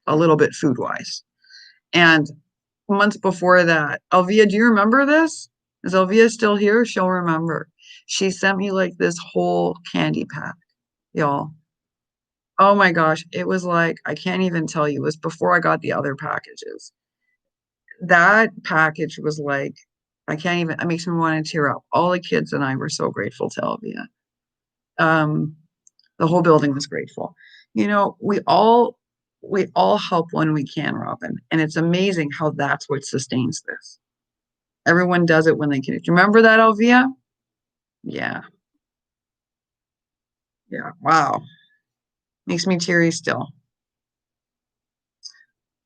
Speaker 1: a little bit food wise. And months before that, Elvia, do you remember this? Is Elvia still here? She'll remember. She sent me like this whole candy pack, y'all. Oh my gosh. It was like, I can't even tell you. It was before I got the other packages. That package was like, I can't even, it makes me want to tear up. All the kids and I were so grateful to Elvia. The whole building was grateful. We all help when we can, Robin. And it's amazing how that's what sustains this. Everyone does it when they can. Do you remember that, Elvia? Yeah. Yeah. Wow. Makes me teary still.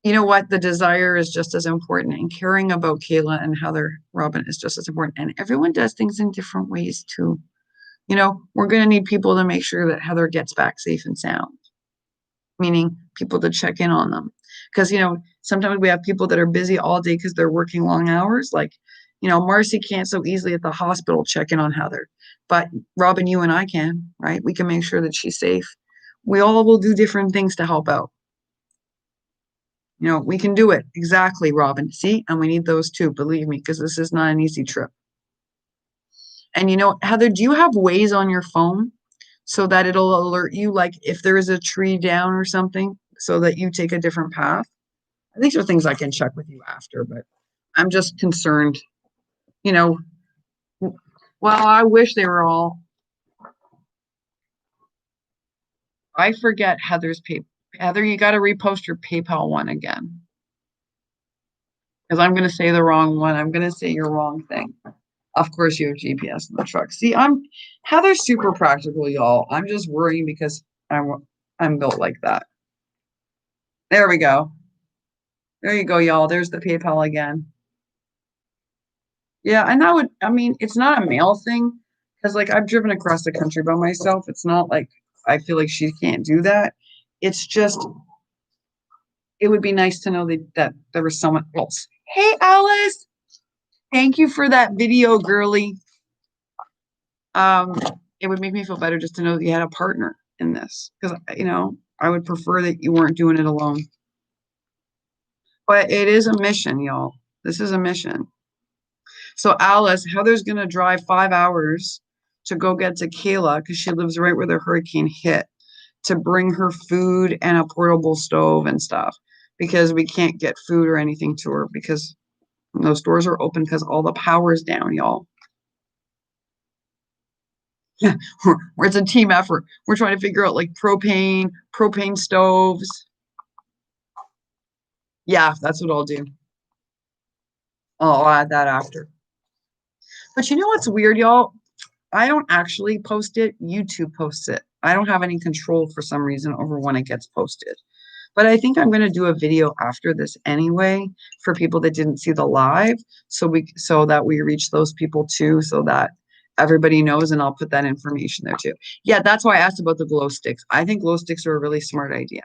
Speaker 1: You know what? The desire is just as important, and caring about Kayla and Heather, Robin, is just as important. And everyone does things in different ways too. We're going to need people to make sure that Heather gets back safe and sound, meaning people to check in on them. Because, sometimes we have people that are busy all day because they're working long hours. Like, Marcy can't so easily at the hospital check in on Heather. But Robin, you and I can, right? We can make sure that she's safe. We all will do different things to help out. We can do it. Exactly, Robin. See? And we need those too, believe me, because this is not an easy trip. And Heather, do you have Waze on your phone so that it'll alert you, like if there is a tree down or something, so that you take a different path? These are things I can check with you after, but I'm just concerned. Well, I wish they were all. I forget Heather's pay. Heather, you got to repost your PayPal one again. Because I'm going to say the wrong one. I'm going to say your wrong thing. Of course, you have GPS in the truck. See, Heather's super practical, y'all. I'm just worrying because I'm built like that. There we go. There you go, y'all. There's the PayPal again. Yeah, and I mean, it's not a male thing because like I've driven across the country by myself. It's not like I feel like she can't do that. It's just it would be nice to know that there was someone else. Hey, Alice, thank you for that video, girly. Um, it would make me feel better just to know that you had a partner in this because I would prefer that you weren't doing it alone. But it is a mission, y'all. This is a mission. So Alice, Heather's gonna drive 5 hours to go get to Kayla because she lives right where the hurricane hit to bring her food and a portable stove and stuff because we can't get food or anything to her because those stores are open because all the power's down, y'all. Yeah, it's a team effort. We're trying to figure out like propane stoves. Yeah, that's what I'll do. I'll add that after. But you know what's weird, y'all? I don't actually post it. YouTube posts it. I don't have any control for some reason over when it gets posted. But I think I'm going to do a video after this anyway for people that didn't see the live so that we reach those people too so that everybody knows and I'll put that information there too. Yeah, that's why I asked about the glow sticks. I think glow sticks are a really smart idea.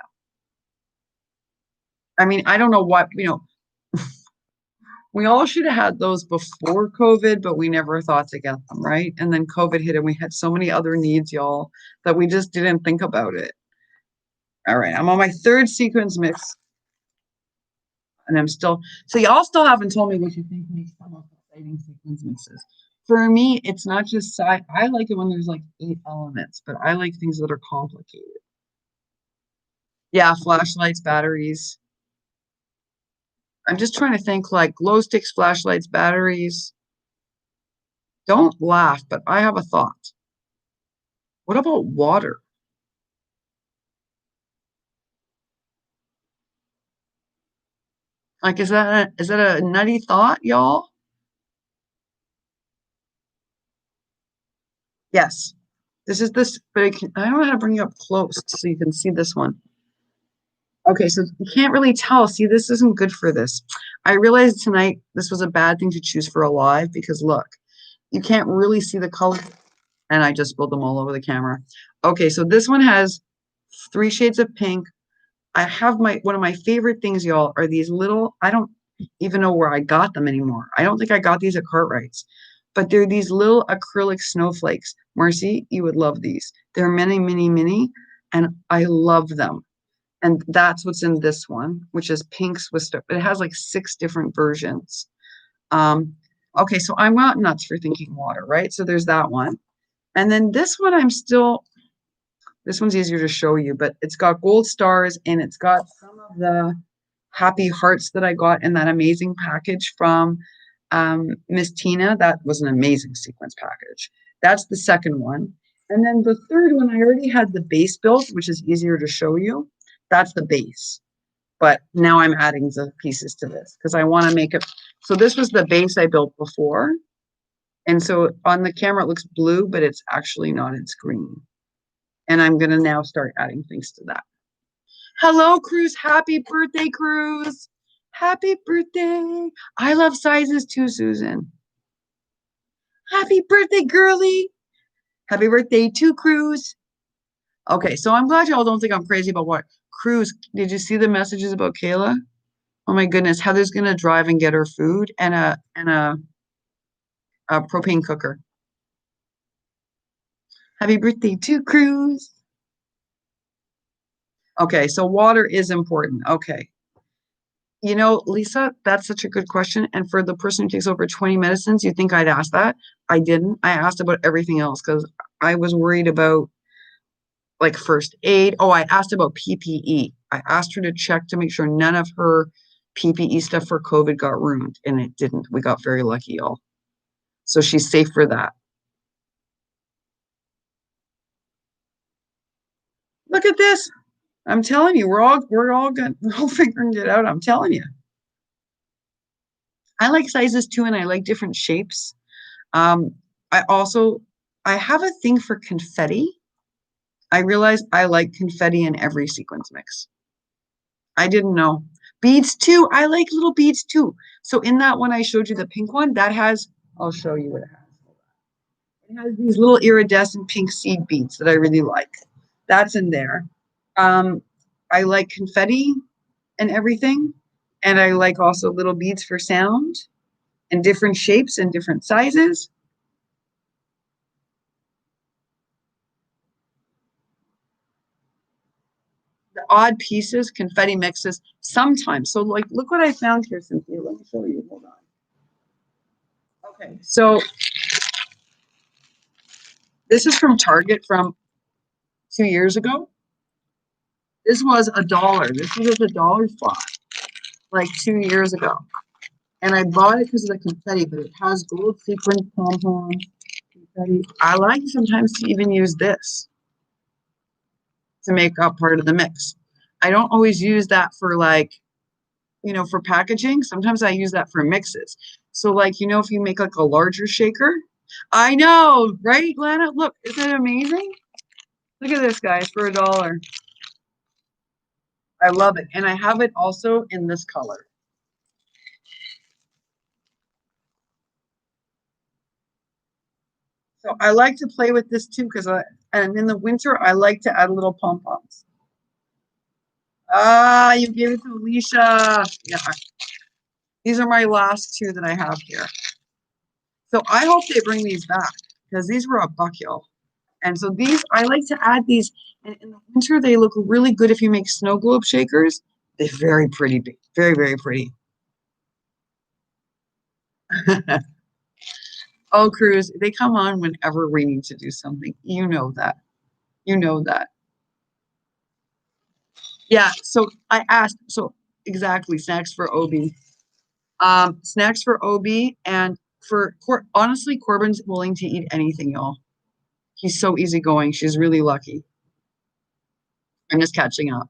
Speaker 1: I mean, I don't know what, we all should have had those before COVID, but we never thought to get them, right? And then COVID hit and we had so many other needs, y'all, that we just didn't think about it. All right, I'm on my third sequence mix. And so y'all still haven't told me what you think makes the most exciting sequence mixes. For me, it's not just I like it when there's like 8 elements, but I like things that are complicated. Yeah, flashlights, batteries. I'm just trying to think like glow sticks, flashlights, batteries. Don't laugh, but I have a thought. What about water? Like, is that a nutty thought, y'all? Yes. This is this, but I don't know how to bring you up close so you can see this one. Okay, so you can't really tell. See, this isn't good for this. I realized tonight this was a bad thing to choose for a live because look, you can't really see the color. And I just spilled them all over the camera. Okay, so this one has 3 shades of pink. I have one of my favorite things, y'all, are these little, I don't even know where I got them anymore. I don't think I got these at Cartwright's, but they're these little acrylic snowflakes. Marcy, you would love these. They're mini, mini, mini, and I love them. And that's what's in this one, which is pinks with stuff. It has like 6 different versions. Okay, so I'm not nuts for thinking water, right? So there's that one. And then this one, this one's easier to show you, but it's got gold stars and it's got some of the happy hearts that I got in that amazing package from Miss Tina. That was an amazing sequence package. That's the second one. And then the third one, I already had the base built, which is easier to show you. That's the base. But now I'm adding the pieces to this because I want to make it. So this was the base I built before. And so on the camera, it looks blue, but it's actually not, it's green. And I'm going to now start adding things to that. Hello, Cruz. Happy birthday, Cruz. Happy birthday. I love sizes too, Susan. Happy birthday, girly. Happy birthday to Cruz. Okay, so I'm glad y'all don't think I'm crazy about what. Cruz, did you see the messages about Kayla? Oh my goodness, Heather's going to drive and get her food and a propane cooker. Happy birthday to Cruz. Okay, so water is important. Okay. You know, Lisa, that's such a good question. And for the person who takes over 20 medicines, you think I'd ask that? I didn't. I asked about everything else because I was worried about like first aid. Oh, I asked about PPE. I asked her to check to make sure none of her PPE stuff for COVID got ruined, and it didn't. We got very lucky, y'all. So she's safe for that. Look at this. I'm telling you, we're all good. We're all figuring it out. I'm telling you. I like sizes too, and I like different shapes. Um, I have a thing for confetti. I realized I like confetti in every sequence mix. I didn't know. Beads too. I like little beads too. So in that one I showed you, the pink one, that has, I'll show you what it has. It has these little iridescent pink seed beads that I really like. That's in there. Um, I like confetti and everything. And I like also little beads for sound and different shapes and different sizes. The odd pieces, confetti mixes sometimes. So like, look what I found here, Cynthia. Let me show you. Hold on. Okay, so this is from Target from 2 years ago. This was $1. This was at the dollar spot like 2 years ago. And I bought it because of the confetti, but it has gold sequin pom-poms, confetti. I like sometimes to even use this to make up part of the mix. I don't always use that for like, for packaging. Sometimes I use that for mixes. So like, if you make like a larger shaker, I know, right, Lana? Look, isn't it amazing? Look at this, guys, for $1. I love it. And I have it also in this color. So I like to play with this too and in the winter, I like to add little pom-poms. Ah, you gave it to Alicia. Yeah. These are my last two that I have here. So I hope they bring these back because these were $1, y'all. And so these, I like to add these. And in the winter, they look really good if you make snow globe shakers. They're very pretty, very, very pretty. Oh, Cruz, they come on whenever we need to do something. You know that. You know that. Yeah, so I asked, so exactly, snacks for Obi. Snacks for Obi and honestly, Corbin's willing to eat anything, y'all. He's so easygoing. She's really lucky. I'm just catching up.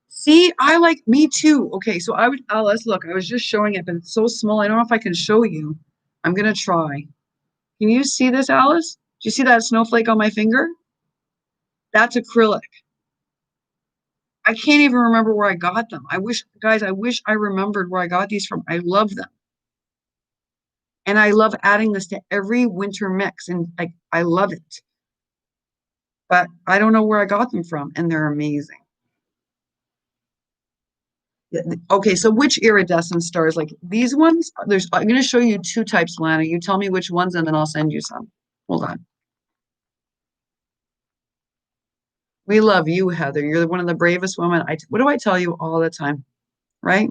Speaker 1: See, I like me too. Okay, so Alice, look, I was just showing it, but it's so small. I don't know if I can show you. I'm gonna try. Can you see this, Alice? Do you see that snowflake on my finger? That's acrylic. I can't even remember where I got them. Guys, I wish I remembered where I got these from. I love them. And I love adding this to every winter mix. And I love it. But I don't know where I got them from. And they're amazing. Okay, so which iridescent stars? Like these ones, I'm going to show you two types, Lana. You tell me which ones, and then I'll send you some. Hold on. We love you, Heather. You're one of the bravest women. What do I tell you all the time? Right?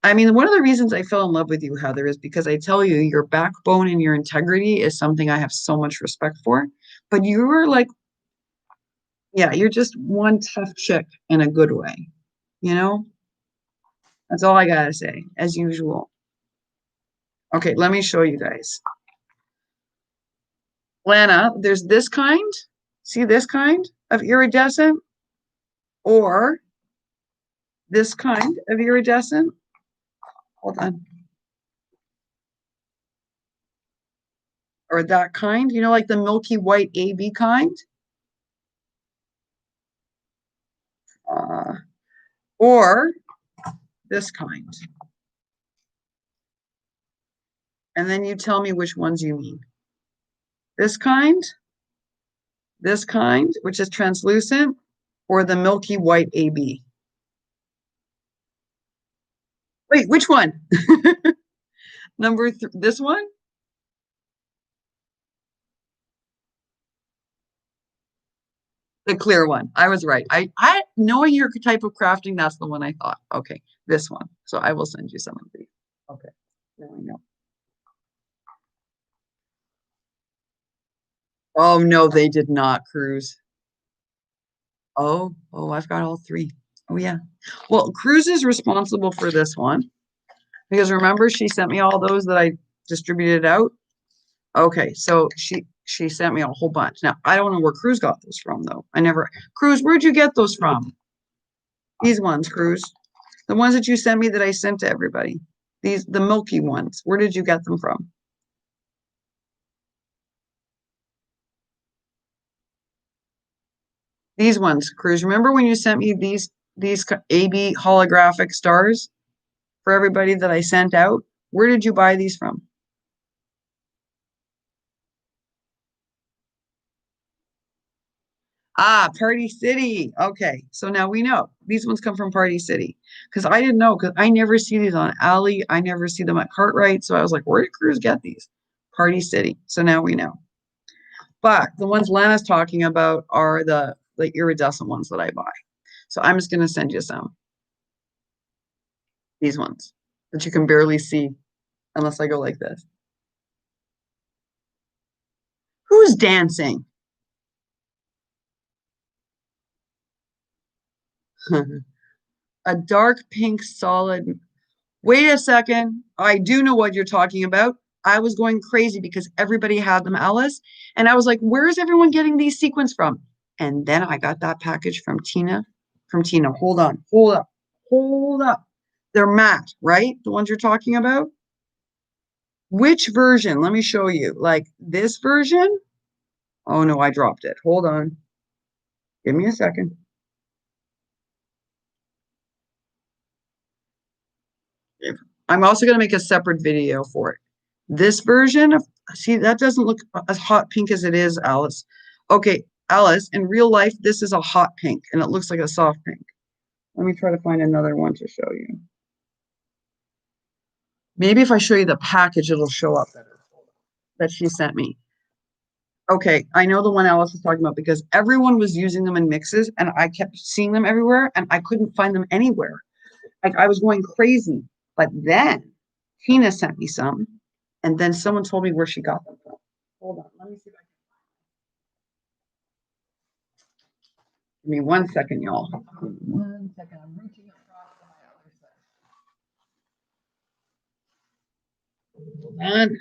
Speaker 1: I mean, one of the reasons I fell in love with you, Heather, is because I tell you, your backbone and your integrity is something I have so much respect for. But you were like, yeah, you're just one tough chick in a good way. You know, that's all I gotta say, as usual. Okay, let me show you guys. Lana, there's this kind. See this kind of iridescent, or this kind of iridescent. Hold on. Or that kind, like the milky white AB kind. Or this kind. And then you tell me which ones you mean. This kind, which is translucent, or the milky white AB. Wait, which one? This one? The clear one. I was right. I knowing your type of crafting, that's the one I thought. Okay, this one. So I will send you some of these. Okay, now I know. Oh no, they did not, Cruz. Oh, I've got all three. Oh yeah. Well, Cruz is responsible for this one because remember she sent me all those that I distributed out. Okay, so she sent me a whole bunch. Now I don't know where Cruz got those from though. Cruz, where'd you get those from? These ones, Cruz. The ones that you sent me that I sent to everybody. The milky ones. Where did you get them from? These ones, Cruz. Remember when you sent me these AB holographic stars for everybody that I sent out? Where did you buy these from? Ah, Party City. Okay, so now we know these ones come from Party City because I didn't know because I never see these on Alley. I never see them at Cartwright. So I was like, where did Cruz get these? Party City. So now we know. But the ones Lana's talking about are the iridescent ones that I buy. So I'm just gonna send you some. These ones that you can barely see unless I go like this. Who's dancing? A dark pink solid. Wait a second. I do know what you're talking about. I was going crazy because everybody had them, Alice. And I was like, where is everyone getting these sequins from? And then I got that package from Tina. From Tina. Hold on. Hold up. Hold up. They're matte, right? The ones you're talking about? Which version? Let me show you. Like this version? Oh no, I dropped it. Hold on. Give me a second. I'm also going to make a separate video for it. This version of, see, that doesn't look as hot pink as it is, Alice. Okay, Alice, in real life, this is a hot pink and it looks like a soft pink. Let me try to find another one to show you. Maybe if I show you the package, it'll show up better that she sent me. Okay, I know the one Alice was talking about because everyone was using them in mixes and I kept seeing them everywhere and I couldn't find them anywhere. Like I was going crazy. But then Tina sent me some and then someone told me where she got them from. Hold on, let me see if I can. Give me 1 second, y'all. 1 second, I'm reaching across to my other side. Hold on.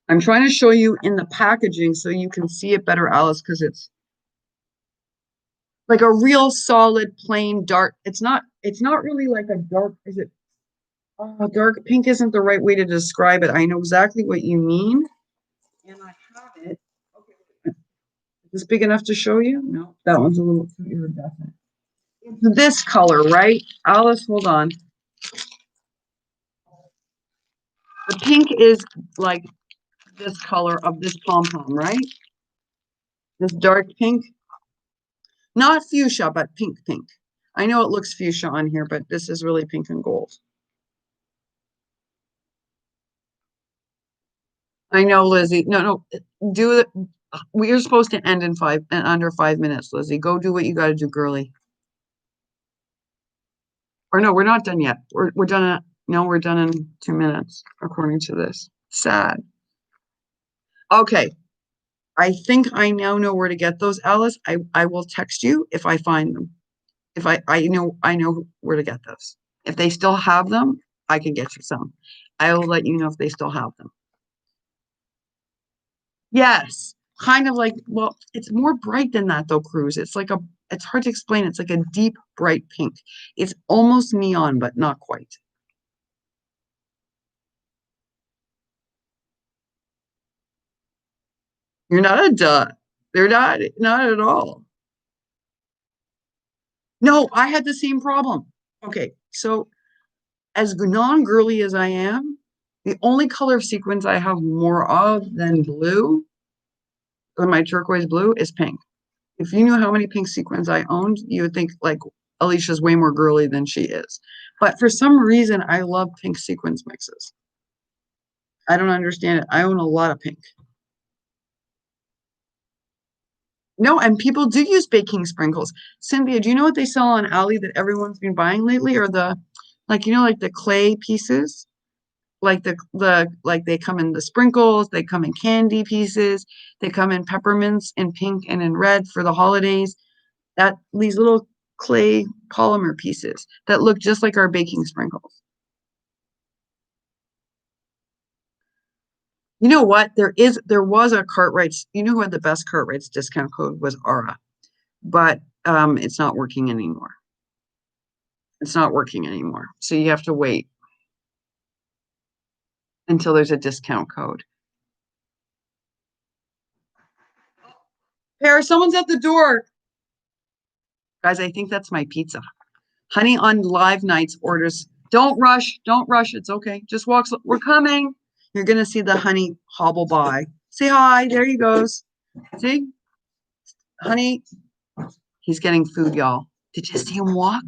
Speaker 1: I'm trying to show you in the packaging so you can see it better, Alice, because it's like a real solid plain dark. It's not really like a dark, is it? Oh, dark pink isn't the right way to describe it. I know exactly what you mean. And I have it. Okay. Is this big enough to show you? No, that one's a little too iridescent. It's this color, right? Alice, hold on. The pink is like this color of this pom-pom, right? This dark pink. Not fuchsia, but pink pink. I know it looks fuchsia on here, but this is really pink and gold. I know, Lizzie. No, no, do it. We are supposed to end in under 5 minutes, Lizzie. Go do what you got to do, girly. Or no, we're not done yet. We're done at no, we're done in 2 minutes, according to this. Sad. Okay. I think I now know where to get those, Alice. I will text you if I find them. If I know where to get those. If they still have them, I can get you some. I will let you know if they still have them. Yes, kind of like, well, it's more bright than that though, Cruz. It's hard to explain. It's like a deep, bright pink. It's almost neon, but not quite. You're not a duh. They're not at all. No, I had the same problem. Okay, so as non-girly as I am, the only color of sequins I have more of than blue, than my turquoise blue, is pink. If you knew how many pink sequins I owned, you would think like Alicia's way more girly than she is. But for some reason, I love pink sequins mixes. I don't understand it. I own a lot of pink. No, and people do use baking sprinkles. Cynthia, do you know what they sell on Aldi that everyone's been buying lately? Or like the clay pieces? Like like they come in the sprinkles, they come in candy pieces, they come in peppermints in pink and in red for the holidays. That these little clay polymer pieces that look just like our baking sprinkles. You know what? There was a Cartwright's. You know who had the best Cartwright's discount code was Aura, but it's not working anymore. It's not working anymore. So you have to wait until there's a discount code. Pear, someone's at the door. Guys, I think that's my pizza. Honey on live nights orders. Don't rush. Don't rush. It's okay. Just walk. We're coming. You're going to see the honey hobble by. Say hi. There he goes. See? Honey, he's getting food, y'all. Did you see him walk?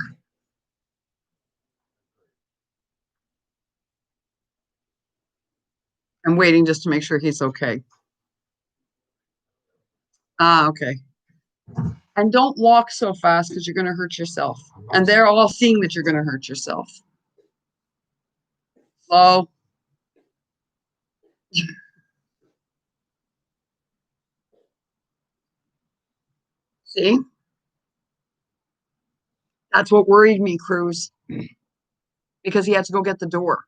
Speaker 1: I'm waiting just to make sure he's okay. Ah, okay. And don't walk so fast because you're going to hurt yourself. And they're all seeing that you're going to hurt yourself. Slow. See? That's what worried me, Cruz, because he had to go get the door,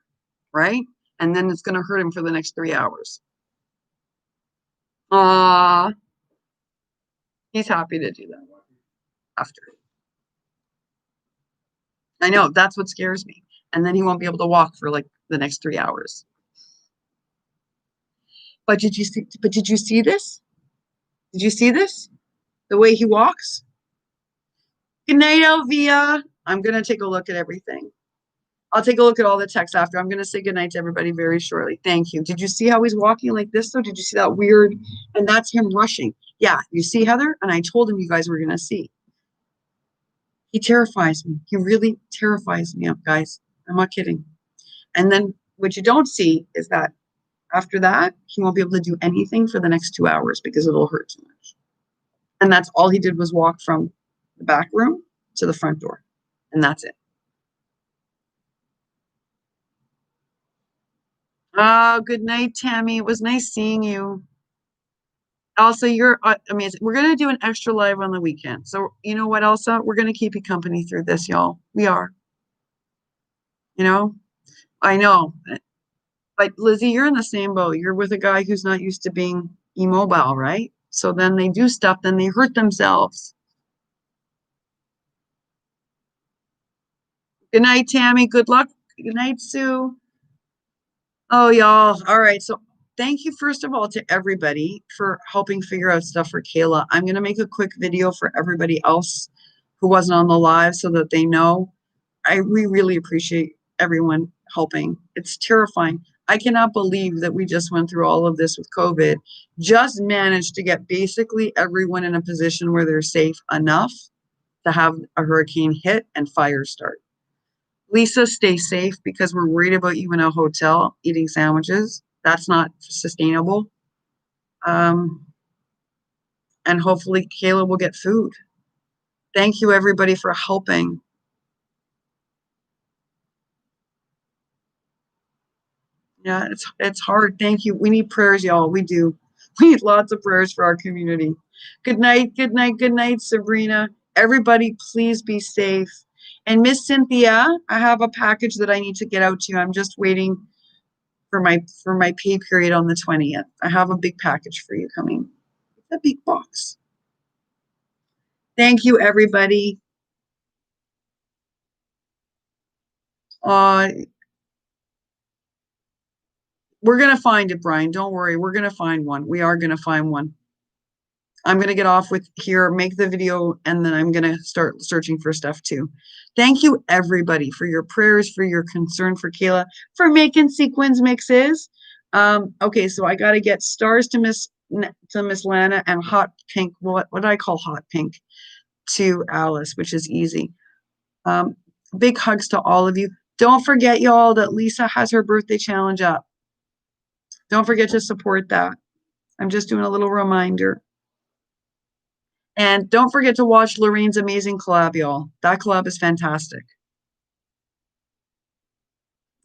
Speaker 1: right? And then it's going to hurt him for the next 3 hours. He's happy to do that after. I know, that's what scares me. And then he won't be able to walk for like the next 3 hours. But did you see this? Did you see this? The way he walks? Good night, Elvia. I'm going to take a look at everything. I'll take a look at all the text after. I'm going to say goodnight to everybody very shortly. Thank you. Did you see how he's walking like this, though? Did you see that weird? And that's him rushing. Yeah, you see, Heather? And I told him you guys were going to see. He terrifies me. He really terrifies me, guys. I'm not kidding. And then what you don't see is that after that, he won't be able to do anything for the next 2 hours because it'll hurt too much. And that's all he did was walk from the back room to the front door. And that's it. Oh, good night, Tammy. It was nice seeing you. Elsa, you're amazing. We're going to do an extra live on the weekend. So you know what, Elsa? We're going to keep you company through this, y'all. We are. You know? I know. But Lizzie, you're in the same boat. You're with a guy who's not used to being immobile, right? So then they do stuff, then they hurt themselves. Good night, Tammy. Good luck. Good night, Sue. Oh, y'all. All right. So thank you, first of all, to everybody for helping figure out stuff for Kayla. I'm going to make a quick video for everybody else who wasn't on the live so that they know. We really appreciate everyone helping. It's terrifying. I cannot believe that we just went through all of this with COVID, just managed to get basically everyone in a position where they're safe enough to have a hurricane hit and fire start. Lisa, stay safe because we're worried about you in a hotel eating sandwiches. That's not sustainable. And hopefully Kayla will get food. Thank you, everybody, for helping. Yeah, it's hard. Thank you. We need prayers, y'all. We do. We need lots of prayers for our community. Good night, good night, good night, Sabrina. Everybody, please be safe. And Miss Cynthia, I have a package that I need to get out to you. I'm just waiting for my pay period on the 20th. I have a big package for you coming. It's a big box. Thank you, everybody. We're going to find it, Brian. Don't worry. We're going to find one. We are going to find one. I'm going to get off with here, make the video, and then I'm going to start searching for stuff too. Thank you, everybody, for your prayers, for your concern for Kayla, for making sequins mixes. Okay, so I got to get stars to Miss Lana and hot pink. What do I call hot pink? To Alice, which is easy. Big hugs to all of you. Don't forget, y'all, that Lisa has her birthday challenge up. Don't forget to support that. I'm just doing a little reminder. And don't forget to watch Lorraine's amazing collab, y'all. That collab is fantastic.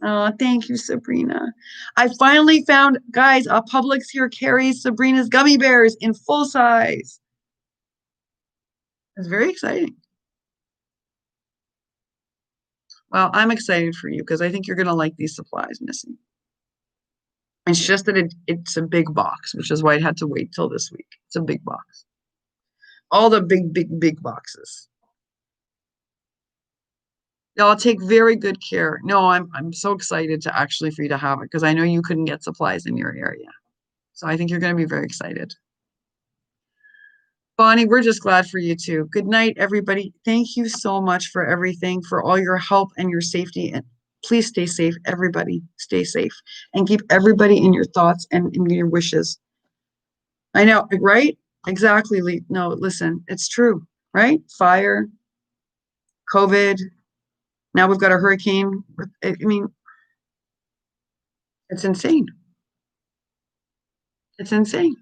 Speaker 1: Oh, thank you, Sabrina. I finally found, guys, a Publix here carries Sabrina's gummy bears in full size. It's very exciting. Well, I'm excited for you because I think you're going to like these supplies, Missy. It's just that it's a big box, which is why it had to wait till this week. It's a big box. All the big boxes. I'll take very good care. No, I'm so excited to actually for you to have it because I know you couldn't get supplies in your area. So I think you're going to be very excited. Bonnie, we're just glad for you too. Good night, everybody. Thank you so much for everything, for all your help and your safety. And please stay safe, everybody. Stay safe and keep everybody in your thoughts and in your wishes. I know, right? Exactly. No, listen, it's true, right? Fire, COVID. Now we've got a hurricane. I mean, it's insane. It's insane.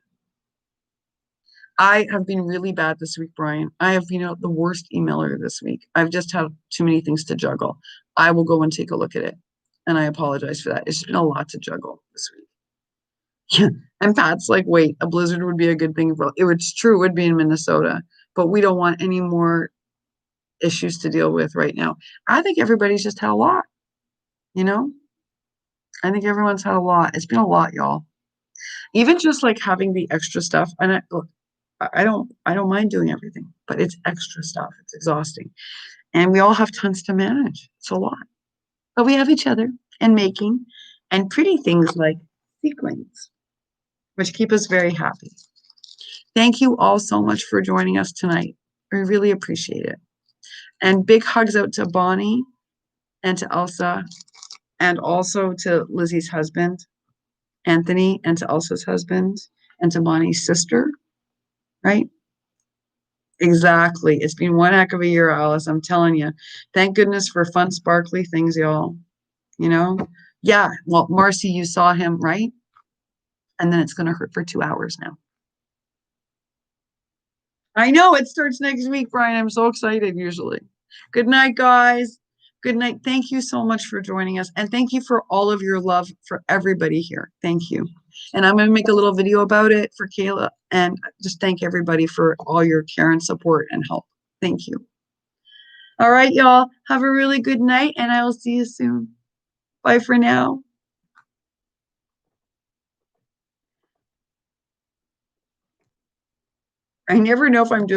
Speaker 1: I have been really bad this week, Brian. I have been the worst emailer this week. I've just had too many things to juggle. I will go and take a look at it. And I apologize for that. It's been a lot to juggle this week. Yeah. And Pat's like, wait, a blizzard would be a good thing for it's true, it would be in Minnesota, but we don't want any more issues to deal with right now. I think everybody's just had a lot, you know? I think everyone's had a lot. It's been a lot, y'all. Even just like having the extra stuff. And look, I don't mind doing everything, but it's extra stuff. It's exhausting. And we all have tons to manage. It's a lot. But we have each other and making and pretty things like sequins, which keep us very happy. Thank you all so much for joining us tonight. We really appreciate it. And big hugs out to Bonnie and to Elsa and also to Lizzie's husband, Anthony, and to Elsa's husband and to Bonnie's sister, right? Exactly. It's been one heck of a year, Alice. I'm telling you. Thank goodness for fun, sparkly things, y'all. You know? Yeah. Well, Marcy, you saw him, right? And then it's going to hurt for 2 hours now. I know it starts next week, Brian. I'm so excited usually. Good night, guys. Good night. Thank you so much for joining us. And thank you for all of your love for everybody here. Thank you. And I'm going to make a little video about it for Kayla and just thank everybody for all your care and support and help. Thank you. All right, y'all. Have a really good night and I will see you soon. Bye for now. I never know if I'm doing